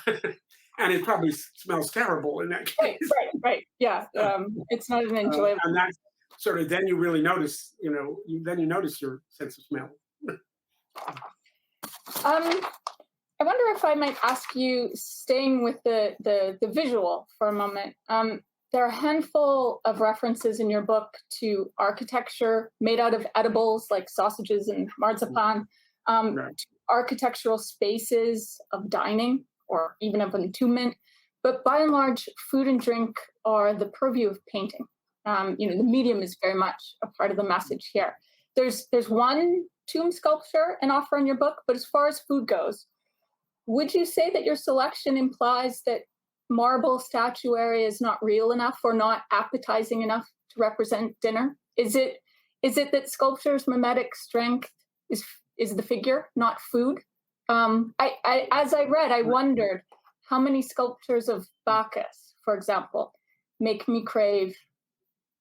And it probably smells terrible in that case. Right. Yeah. It's not an enjoyable. And that's sort of, then you really notice, then you notice your sense of smell. I wonder if I might ask you, staying with the visual for a moment. There are a handful of references in your book to architecture made out of edibles like sausages and marzipan, Right. to architectural spaces of dining or even of entombment. But by and large, food and drink are the purview of painting. The medium is very much a part of the message here. There's one tomb sculpture and offer in your book, but as far as food goes, would you say that your selection implies that marble statuary is not real enough or not appetizing enough to represent dinner? Is it that sculpture's mimetic strength is the figure, not food? As I read, I wondered how many sculptures of Bacchus, for example, make me crave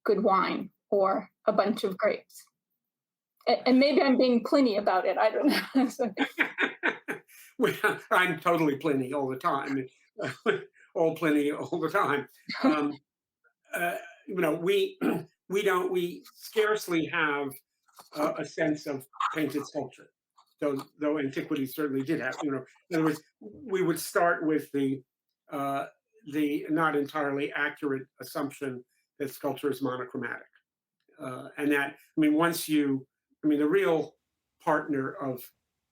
good wine or a bunch of grapes. And maybe I'm being Pliny about it. I don't know. Well, I'm totally Pliny all the time. All Pliny all the time. We scarcely have a sense of painted sculpture, though antiquity certainly did have. In other words, we would start with the not entirely accurate assumption that sculpture is monochromatic, and that, the real partner of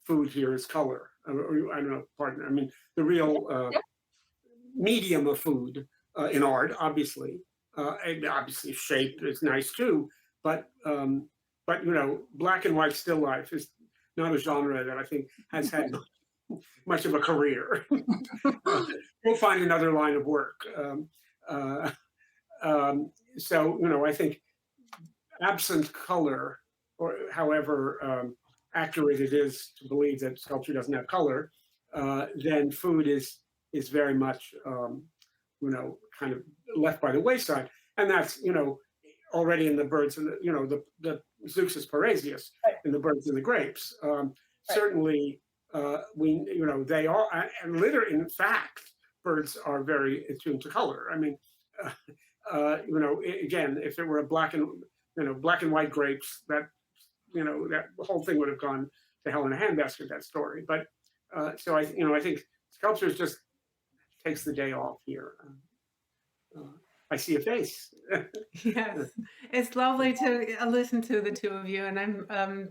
food here is color. I don't know, partner. The real medium of food in art, obviously, and obviously shape is nice too. But black and white still life is not a genre that I think has had much of a career. We'll find another line of work. So I think absent color, or however accurate it is to believe that sculpture doesn't have color, then food is very much kind of left by the wayside, and that's already in the birds and the Zeuxis parasius in the birds and the grapes. Certainly, they are, and literally, in fact, birds are very attuned to color. Again, if it were a black and white grapes, that whole thing would have gone to hell in a handbasket, that story. But so I think sculpture just takes the day off here. I see a face. Yes, it's lovely to listen to the two of you, and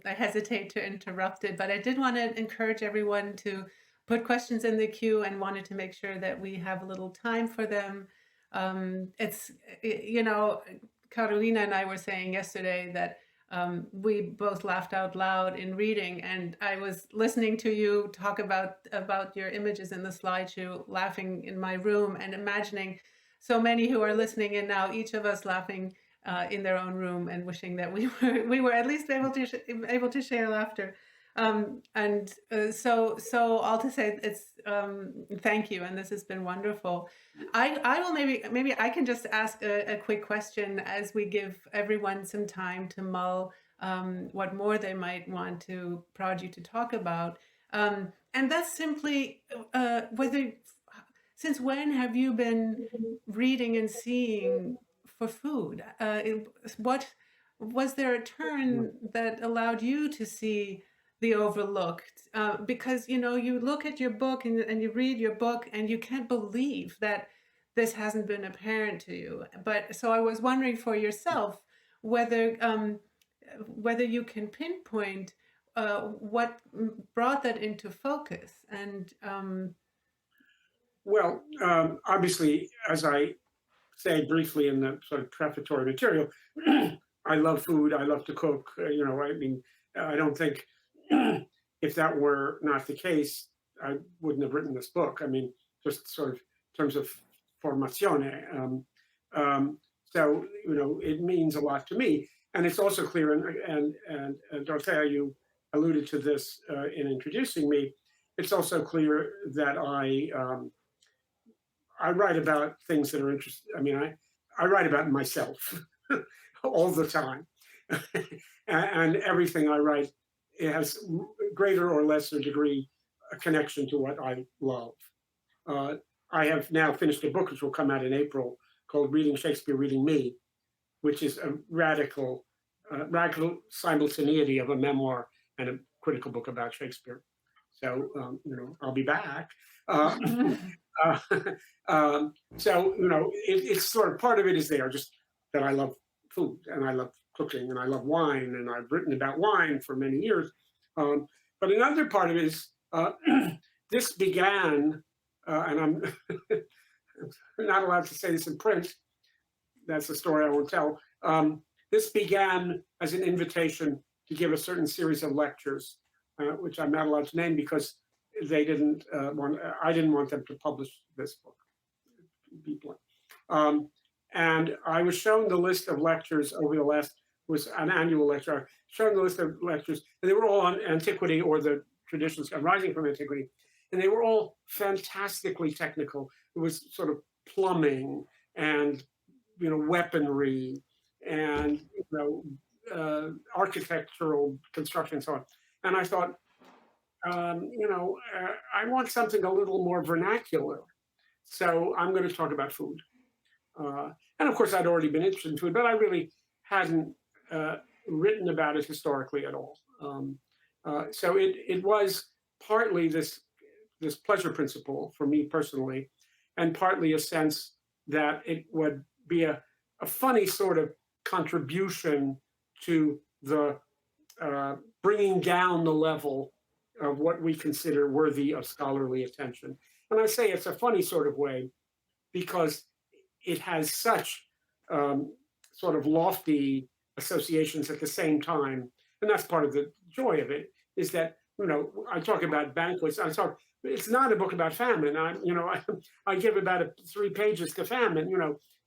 I hesitate to interrupt it, but I did want to encourage everyone to put questions in the queue, and wanted to make sure that we have a little time for them. It's Carolina and I were saying yesterday that we both laughed out loud in reading, and I was listening to you talk about your images in the slideshow, laughing in my room and imagining so many who are listening in now, each of us laughing in their own room and wishing that we were at least able to share laughter. So all to say, it's thank you, and this has been wonderful. I will maybe I can just ask a quick question as we give everyone some time to mull what more they might want to prod you to talk about, and that's simply whether since when have you been reading and seeing for food? What was there a turn that allowed you to see the overlooked? Because you look at your book and you read your book and you can't believe that this hasn't been apparent to you. But so I was wondering for yourself whether whether you can pinpoint what brought that into focus. And Well, obviously, as I say briefly in the sort of prefatory material, I love food. I love to cook. I mean, I don't think if that were not the case, I wouldn't have written this book. I mean, just sort of in terms of formazione. So, it means a lot to me. And it's also clear, and Dorothea, you alluded to this in introducing me. It's also clear that I write about things that are interesting. I mean, I write about myself all the time. And everything I write, it has greater or lesser degree a connection to what I love. I have now finished a book which will come out in April called Reading Shakespeare, Reading Me, which is a radical simultaneity of a memoir and a critical book about Shakespeare. So, I'll be back. So, it's sort of part of it is there, just that I love food and I love cooking and I love wine, and I've written about wine for many years. But another part of it is this began, and I'm not allowed to say this in print. That's a story I won't tell. This began as an invitation to give a certain series of lectures, which I'm not allowed to name because they didn't I didn't want them to publish this book. And I was shown the list of lectures over the last, was an annual lecture, I was shown the list of lectures, and they were all on antiquity or the traditions arising from antiquity. And they were all fantastically technical. It was sort of plumbing and, weaponry and, architectural construction and so on. And I thought, I want something a little more vernacular. So I'm going to talk about food. And of course, I'd already been interested in food, but I really hadn't written about it historically at all. So it was partly this pleasure principle for me personally, and partly a sense that it would be a funny sort of contribution to the bringing down the level of what we consider worthy of scholarly attention. And I say it's a funny sort of way because it has such sort of lofty associations at the same time. And that's part of the joy of it, is that, I talk about banquets. It's not a book about famine. I give about 3 pages to famine.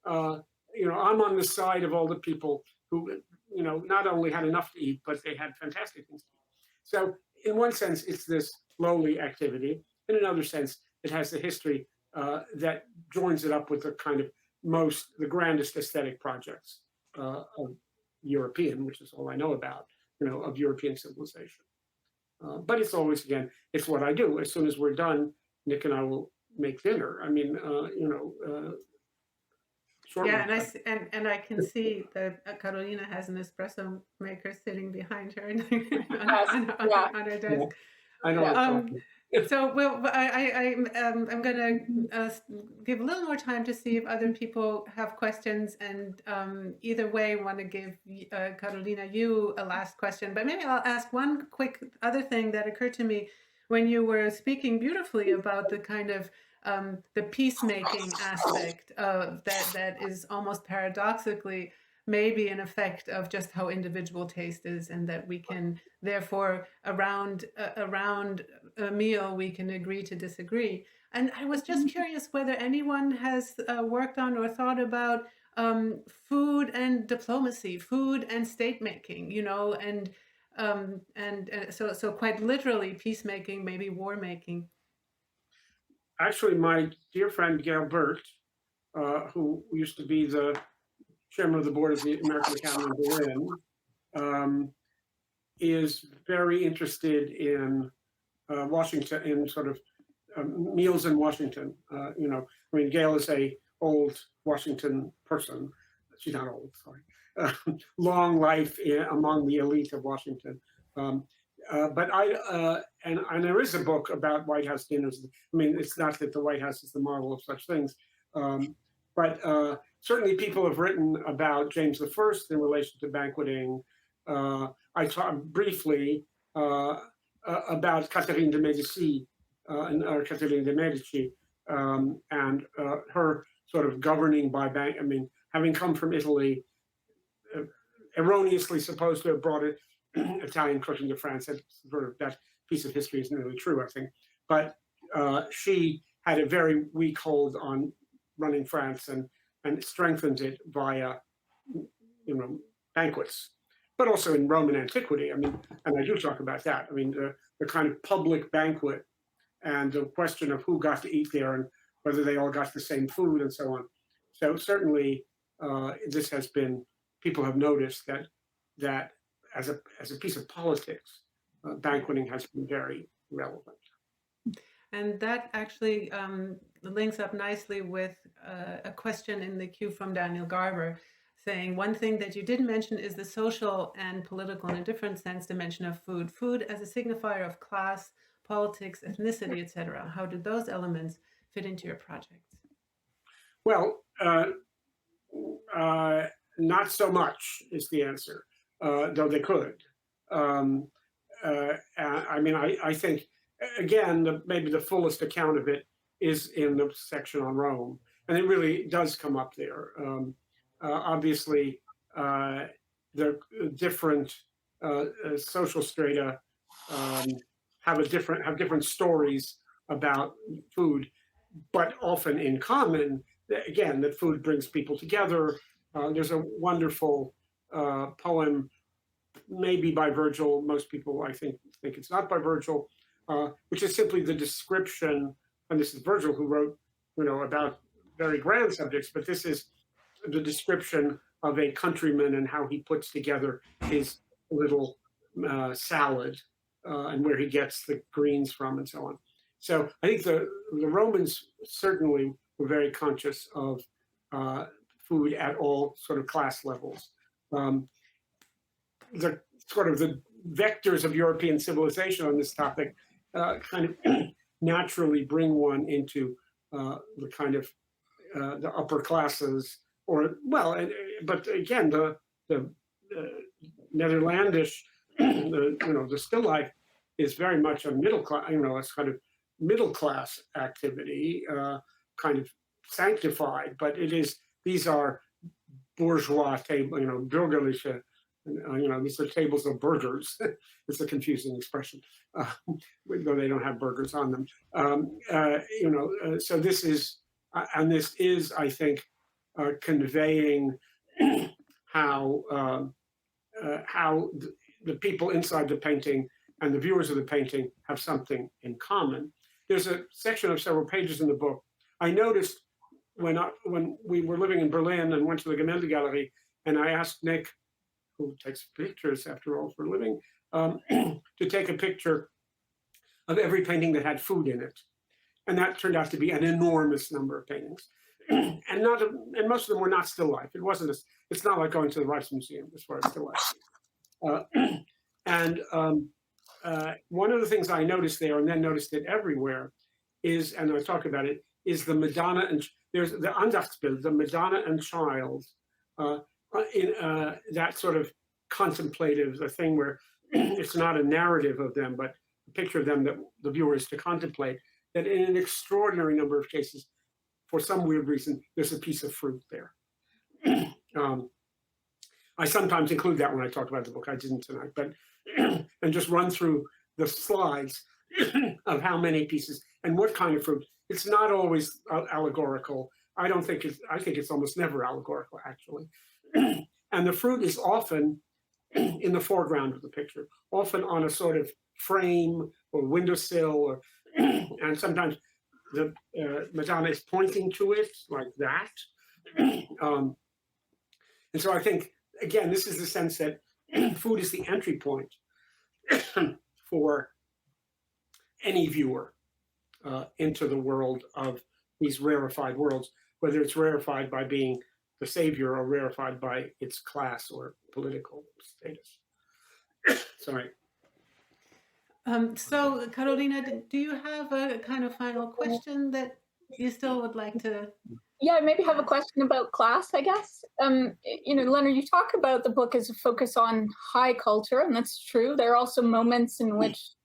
I'm on the side of all the people who, not only had enough to eat, but they had fantastic things to eat. So in one sense, it's this lowly activity. In another sense, it has the history that joins it up with the kind of the grandest aesthetic projects of European, which is all I know about, of European civilization. But it's always, again, it's what I do. As soon as we're done, Nick and I will make dinner. I mean, shortly. Yeah, and I can see that Carolina has an espresso maker sitting behind her on her desk. Yeah, I know. So, I'm going to give a little more time to see if other people have questions, and either way, want to give Carolina you a last question. But maybe I'll ask one quick other thing that occurred to me when you were speaking beautifully about the kind of the peacemaking aspect of that is almost paradoxically maybe an effect of just how individual taste is, and that we can therefore around a meal we can agree to disagree. And I was just curious whether anyone has worked on or thought about food and diplomacy, food and state making, so quite literally peacemaking, maybe war making. Actually, my dear friend Gail Burt, who used to be the chairman of the board of the American Academy in Berlin, is very interested in Washington, in sort of meals in Washington. I mean, Gail is a old Washington person. She's not old, sorry. Long life among the elite of Washington. But and there is a book about White House dinners. I mean, it's not that the White House is the model of such things, but certainly people have written about James I in relation to banqueting. I talked briefly about Catherine de Medici, or Catherine de Medici, and her sort of governing by bank. I mean, having come from Italy, erroneously supposed to have brought it Italian cooking to France. That piece of history isn't really true, I think. But she had a very weak hold on running France and strengthened it via, banquets, but also in Roman antiquity. I mean, and I do talk about that. I mean, the kind of public banquet and the question of who got to eat there and whether they all got the same food and so on. So certainly, this has been, people have noticed that as a piece of politics, banqueting has been very relevant. And that actually links up nicely with a question in the queue from Daniel Garber, saying one thing that you didn't mention is the social and political, in a different sense, dimension of food. Food as a signifier of class, politics, ethnicity, etc. How did those elements fit into your projects? Well, not so much is the answer, though they could. I mean, I think, again, maybe the fullest account of it is in the section on Rome, and it really does come up there. Obviously, the different social strata have different stories about food, but often in common. Again, that food brings people together. There's a wonderful poem, maybe by Virgil. Most people, I think it's not by Virgil, which is simply the description. And this is Virgil who wrote, about very grand subjects, but this is the description of a countryman and how he puts together his little salad and where he gets the greens from and so on. So I think the Romans certainly were very conscious of food at all sort of class levels. The sort of the vectors of European civilization on this topic kind of naturally bring one into the kind of the upper classes, but again, the Netherlandish, the still life is very much a middle class, it's kind of middle class activity, kind of sanctified, but these are bourgeois table, bürgerliche, these are tables of burgers. It's a confusing expression, though they don't have burgers on them. So this is, I think, conveying how the people inside the painting and the viewers of the painting have something in common. There's a section of several pages in the book. I noticed when we were living in Berlin and went to the Gemäldegallery, and I asked Nick, who takes pictures after all for a living, to take a picture of every painting that had food in it. And that turned out to be an enormous number of paintings. And most of them were not still life. It's not like going to the Rijksmuseum as far as still life. One of the things I noticed there, and then noticed it everywhere, is, and I talk about it, is the Madonna, and there's the Andachtsbild, the Madonna and Child, in that sort of contemplative, the thing where it's not a narrative of them, but a picture of them that the viewer is to contemplate, that in an extraordinary number of cases, for some weird reason, there's a piece of fruit there. I sometimes include that when I talk about the book. I didn't tonight, but and just run through the slides of how many pieces and what kind of fruit. It's not always allegorical. I don't think it's. I think it's almost never allegorical, actually. And the fruit is often in the foreground of the picture, often on a sort of frame or windowsill, or and sometimes the Madonna is pointing to it like that. And so I think, again, this is the sense that food is the entry point for any viewer into the world of these rarefied worlds, whether it's rarefied by being the savior or rarefied by its class or political status. Sorry. So, Carolina, do you have a kind of final question that you still would like to? Yeah, I maybe have a question about class, I guess. Leonard, you talk about the book as a focus on high culture, and that's true. There are also moments in which,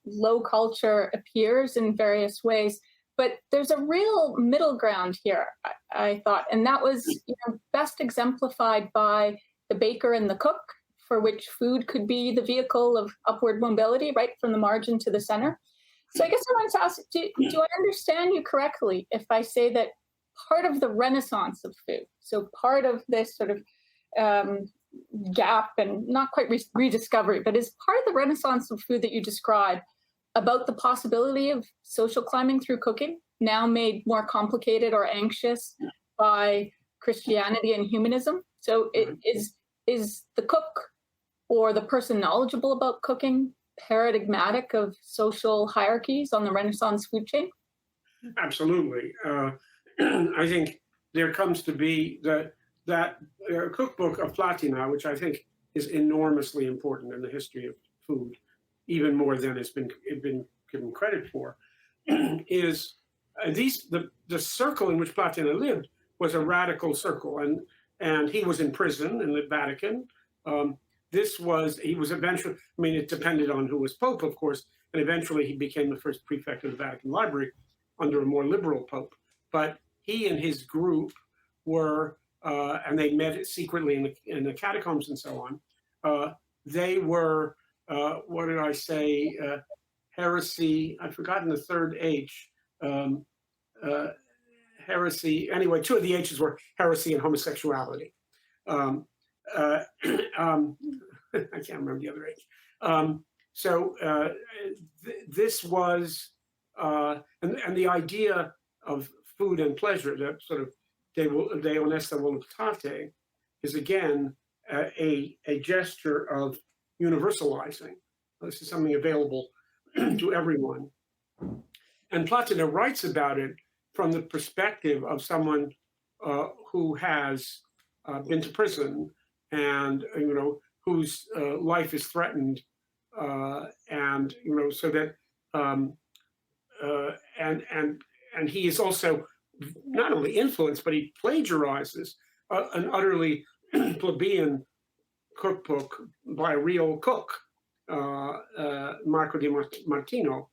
low culture appears in various ways, but there's a real middle ground here, I thought, and that was best exemplified by the baker and the cook, for which food could be the vehicle of upward mobility, right from the margin to the center. So I guess I wanted to ask, do I understand you correctly if I say that part of the renaissance of food, so part of this sort of gap and not quite rediscovery, but is part of the renaissance of food that you describe about the possibility of social climbing through cooking, now made more complicated or anxious by Christianity and humanism? So is the cook or the person knowledgeable about cooking paradigmatic of social hierarchies on the Renaissance food chain? Absolutely. I think there comes to be that cookbook of Platina, which I think is enormously important in the history of food, even more than it's been given credit for, is the circle in which Platina lived was a radical circle, and he was in prison in the Vatican. He was eventually, I mean, it depended on who was Pope, of course, and eventually he became the first prefect of the Vatican Library under a more liberal Pope. But he and his group were, and they met secretly in the catacombs and so on. They were, what did I say, heresy, I've forgotten the third H, heresy, anyway, two of the H's were heresy and homosexuality. I can't remember the other H. This was, and the idea of food and pleasure, that sort of de honesta voluptate, is again a gesture of universalizing. This is something available to everyone. And Platina writes about it from the perspective of someone who has been to prison and whose life is threatened, and so that and he is also not only influenced, but he plagiarizes an utterly plebeian cookbook by a real cook, Marco di Martino.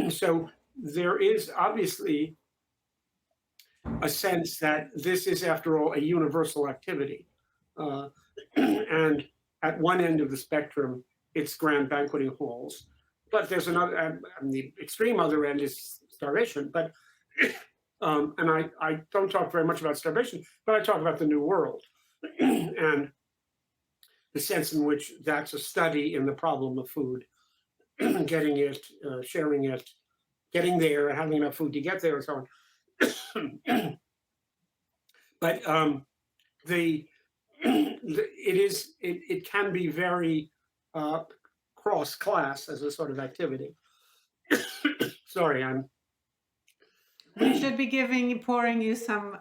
So there is obviously a sense that this is, after all, a universal activity. And at one end of the spectrum, it's grand banqueting halls. But there's another, the extreme other end is starvation. But and I don't talk very much about starvation, but I talk about the New World and the sense in which that's a study in the problem of food, getting it, sharing it, getting there, and having enough food to get there, and so on. But it can be very cross class as a sort of activity. Sorry, We should be pouring you some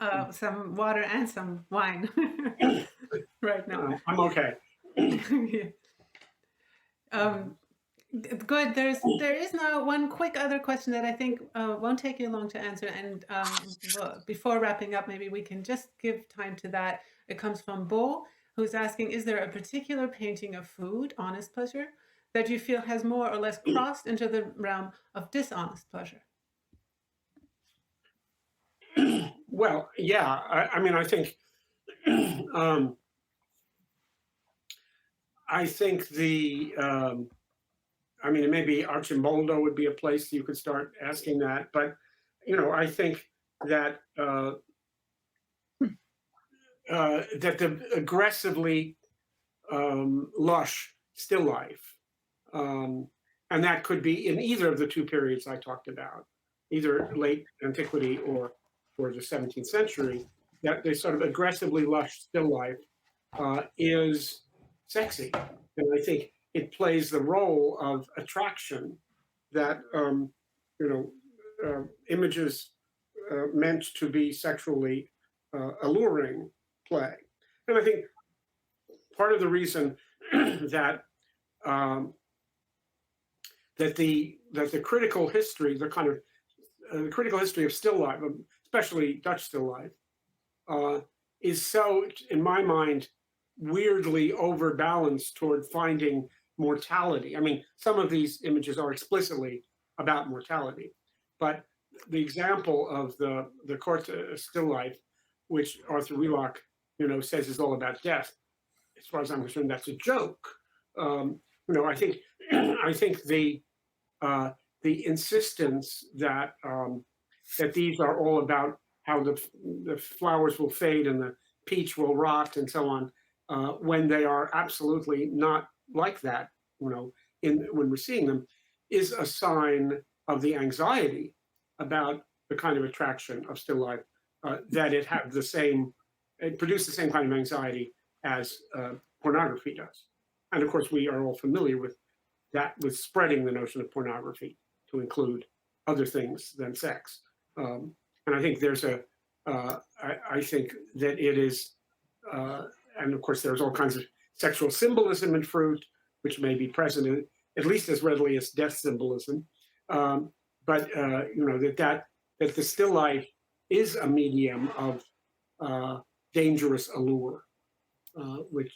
water and some wine right now. I'm okay. Good. There is now one quick other question that I think won't take you long to answer, and before wrapping up, maybe we can just give time to that. It comes from Bo, who's asking: is there a particular painting of food, honest pleasure, that you feel has more or less crossed into the realm of dishonest pleasure? Well, yeah. I mean, I think I think I mean, maybe Archimboldo would be a place you could start asking that. But, I think that that the aggressively lush still life, um, and that could be in either of the two periods I talked about, either late antiquity or the 17th century, that they sort of aggressively lush still life is sexy. And I think it plays the role of attraction that images meant to be sexually alluring play. And I think part of the reason that the critical history, the kind of the critical history of still life, especially Dutch still life, is so, in my mind, weirdly overbalanced toward finding mortality. I mean, some of these images are explicitly about mortality, but the example of the court still life, which Arthur Wheelock, says is all about death, as far as I'm concerned, that's a joke. I think I think the insistence that that these are all about how the flowers will fade and the peach will rot and so on, when they are absolutely not like that, when we're seeing them, is a sign of the anxiety about the kind of attraction of still life, that it produced the same kind of anxiety as pornography does. And of course, we are all familiar with that, with spreading the notion of pornography to include other things than sex. And I think I think that it is, and of course, there's all kinds of sexual symbolism in fruit, which may be present at least as readily as death symbolism. But that the still life is a medium of dangerous allure, which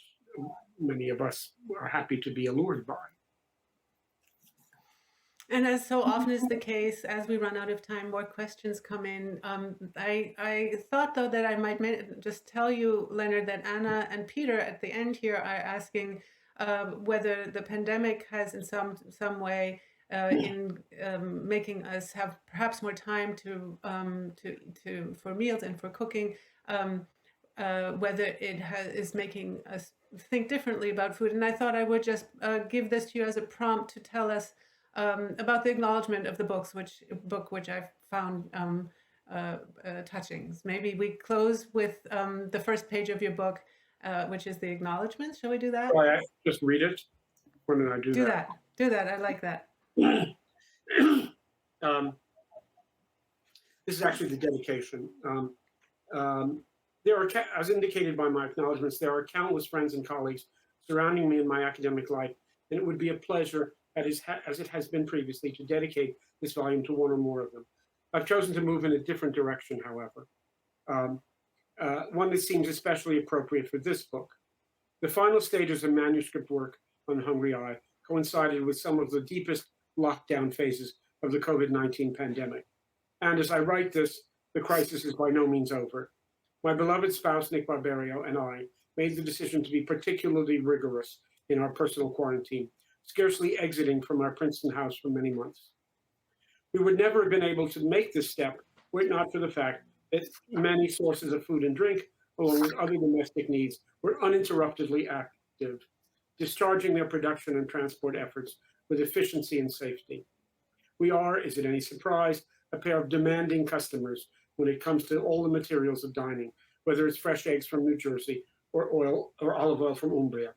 many of us are happy to be allured by. And as so often is the case, as we run out of time, more questions come in. I thought, though, that I might just tell you, Leonard, that Anna and Peter at the end here are asking whether the pandemic has in some way in making us have perhaps more time for meals and for cooking, whether it is making us think differently about food. And I thought I would just give this to you as a prompt to tell us about the acknowledgement of the book, which I've found touching. Maybe we close with the first page of your book, which is the acknowledgement. Shall we do that? Well, I just read it. When did I do that? Do that. I like that. This is actually the dedication. There are, as indicated by my acknowledgements, there are countless friends and colleagues surrounding me in my academic life, and it would be a pleasure, as it has been previously, to dedicate this volume to one or more of them. I've chosen to move in a different direction, however, one that seems especially appropriate for this book. The final stages of manuscript work on The Hungry Eye coincided with some of the deepest lockdown phases of the COVID-19 pandemic. And as I write this, the crisis is by no means over. My beloved spouse, Nick Barberio, and I made the decision to be particularly rigorous in our personal quarantine, scarcely exiting from our Princeton house for many months. We would never have been able to make this step were it not for the fact that many sources of food and drink, along with other domestic needs, were uninterruptedly active, discharging their production and transport efforts with efficiency and safety. We are, is it any surprise, a pair of demanding customers when it comes to all the materials of dining, whether it's fresh eggs from New Jersey or oil or olive oil from Umbria.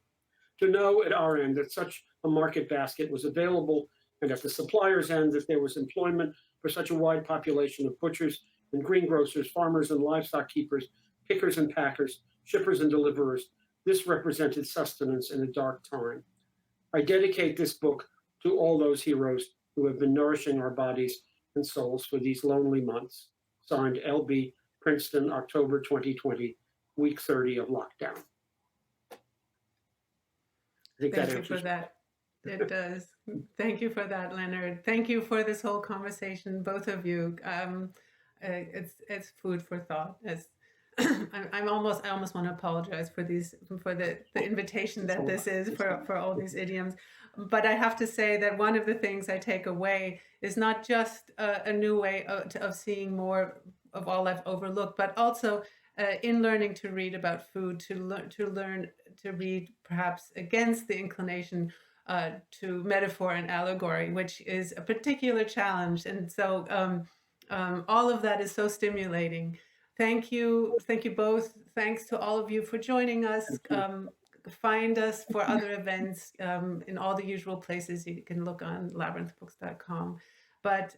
To know at our end that such a market basket was available, and at the supplier's end that there was employment for such a wide population of butchers and greengrocers, farmers and livestock keepers, pickers and packers, shippers and deliverers, this represented sustenance in a dark time. I dedicate this book to all those heroes who have been nourishing our bodies and souls for these lonely months. Signed, LB, Princeton, October 2020, week 30 of lockdown. Thank you for that. It does. Thank you for that, Leonard. Thank you for this whole conversation, both of you. It's food for thought, as I almost want to apologize for the invitation that this is for all these idioms. But I have to say that one of the things I take away is not just a new way of seeing more of all I've overlooked, but also in learning to read about food, to learn to read perhaps against the inclination to metaphor and allegory, which is a particular challenge. And so all of that is so stimulating. Thank you both. Thanks to all of you for joining us. Find us for other events in all the usual places. You can look on labyrinthbooks.com. But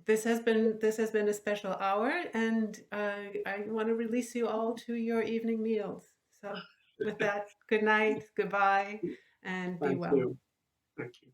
this has been a special hour, and I want to release you all to your evening meals. So with that, good night, goodbye, and be Thank well. you. Thank you.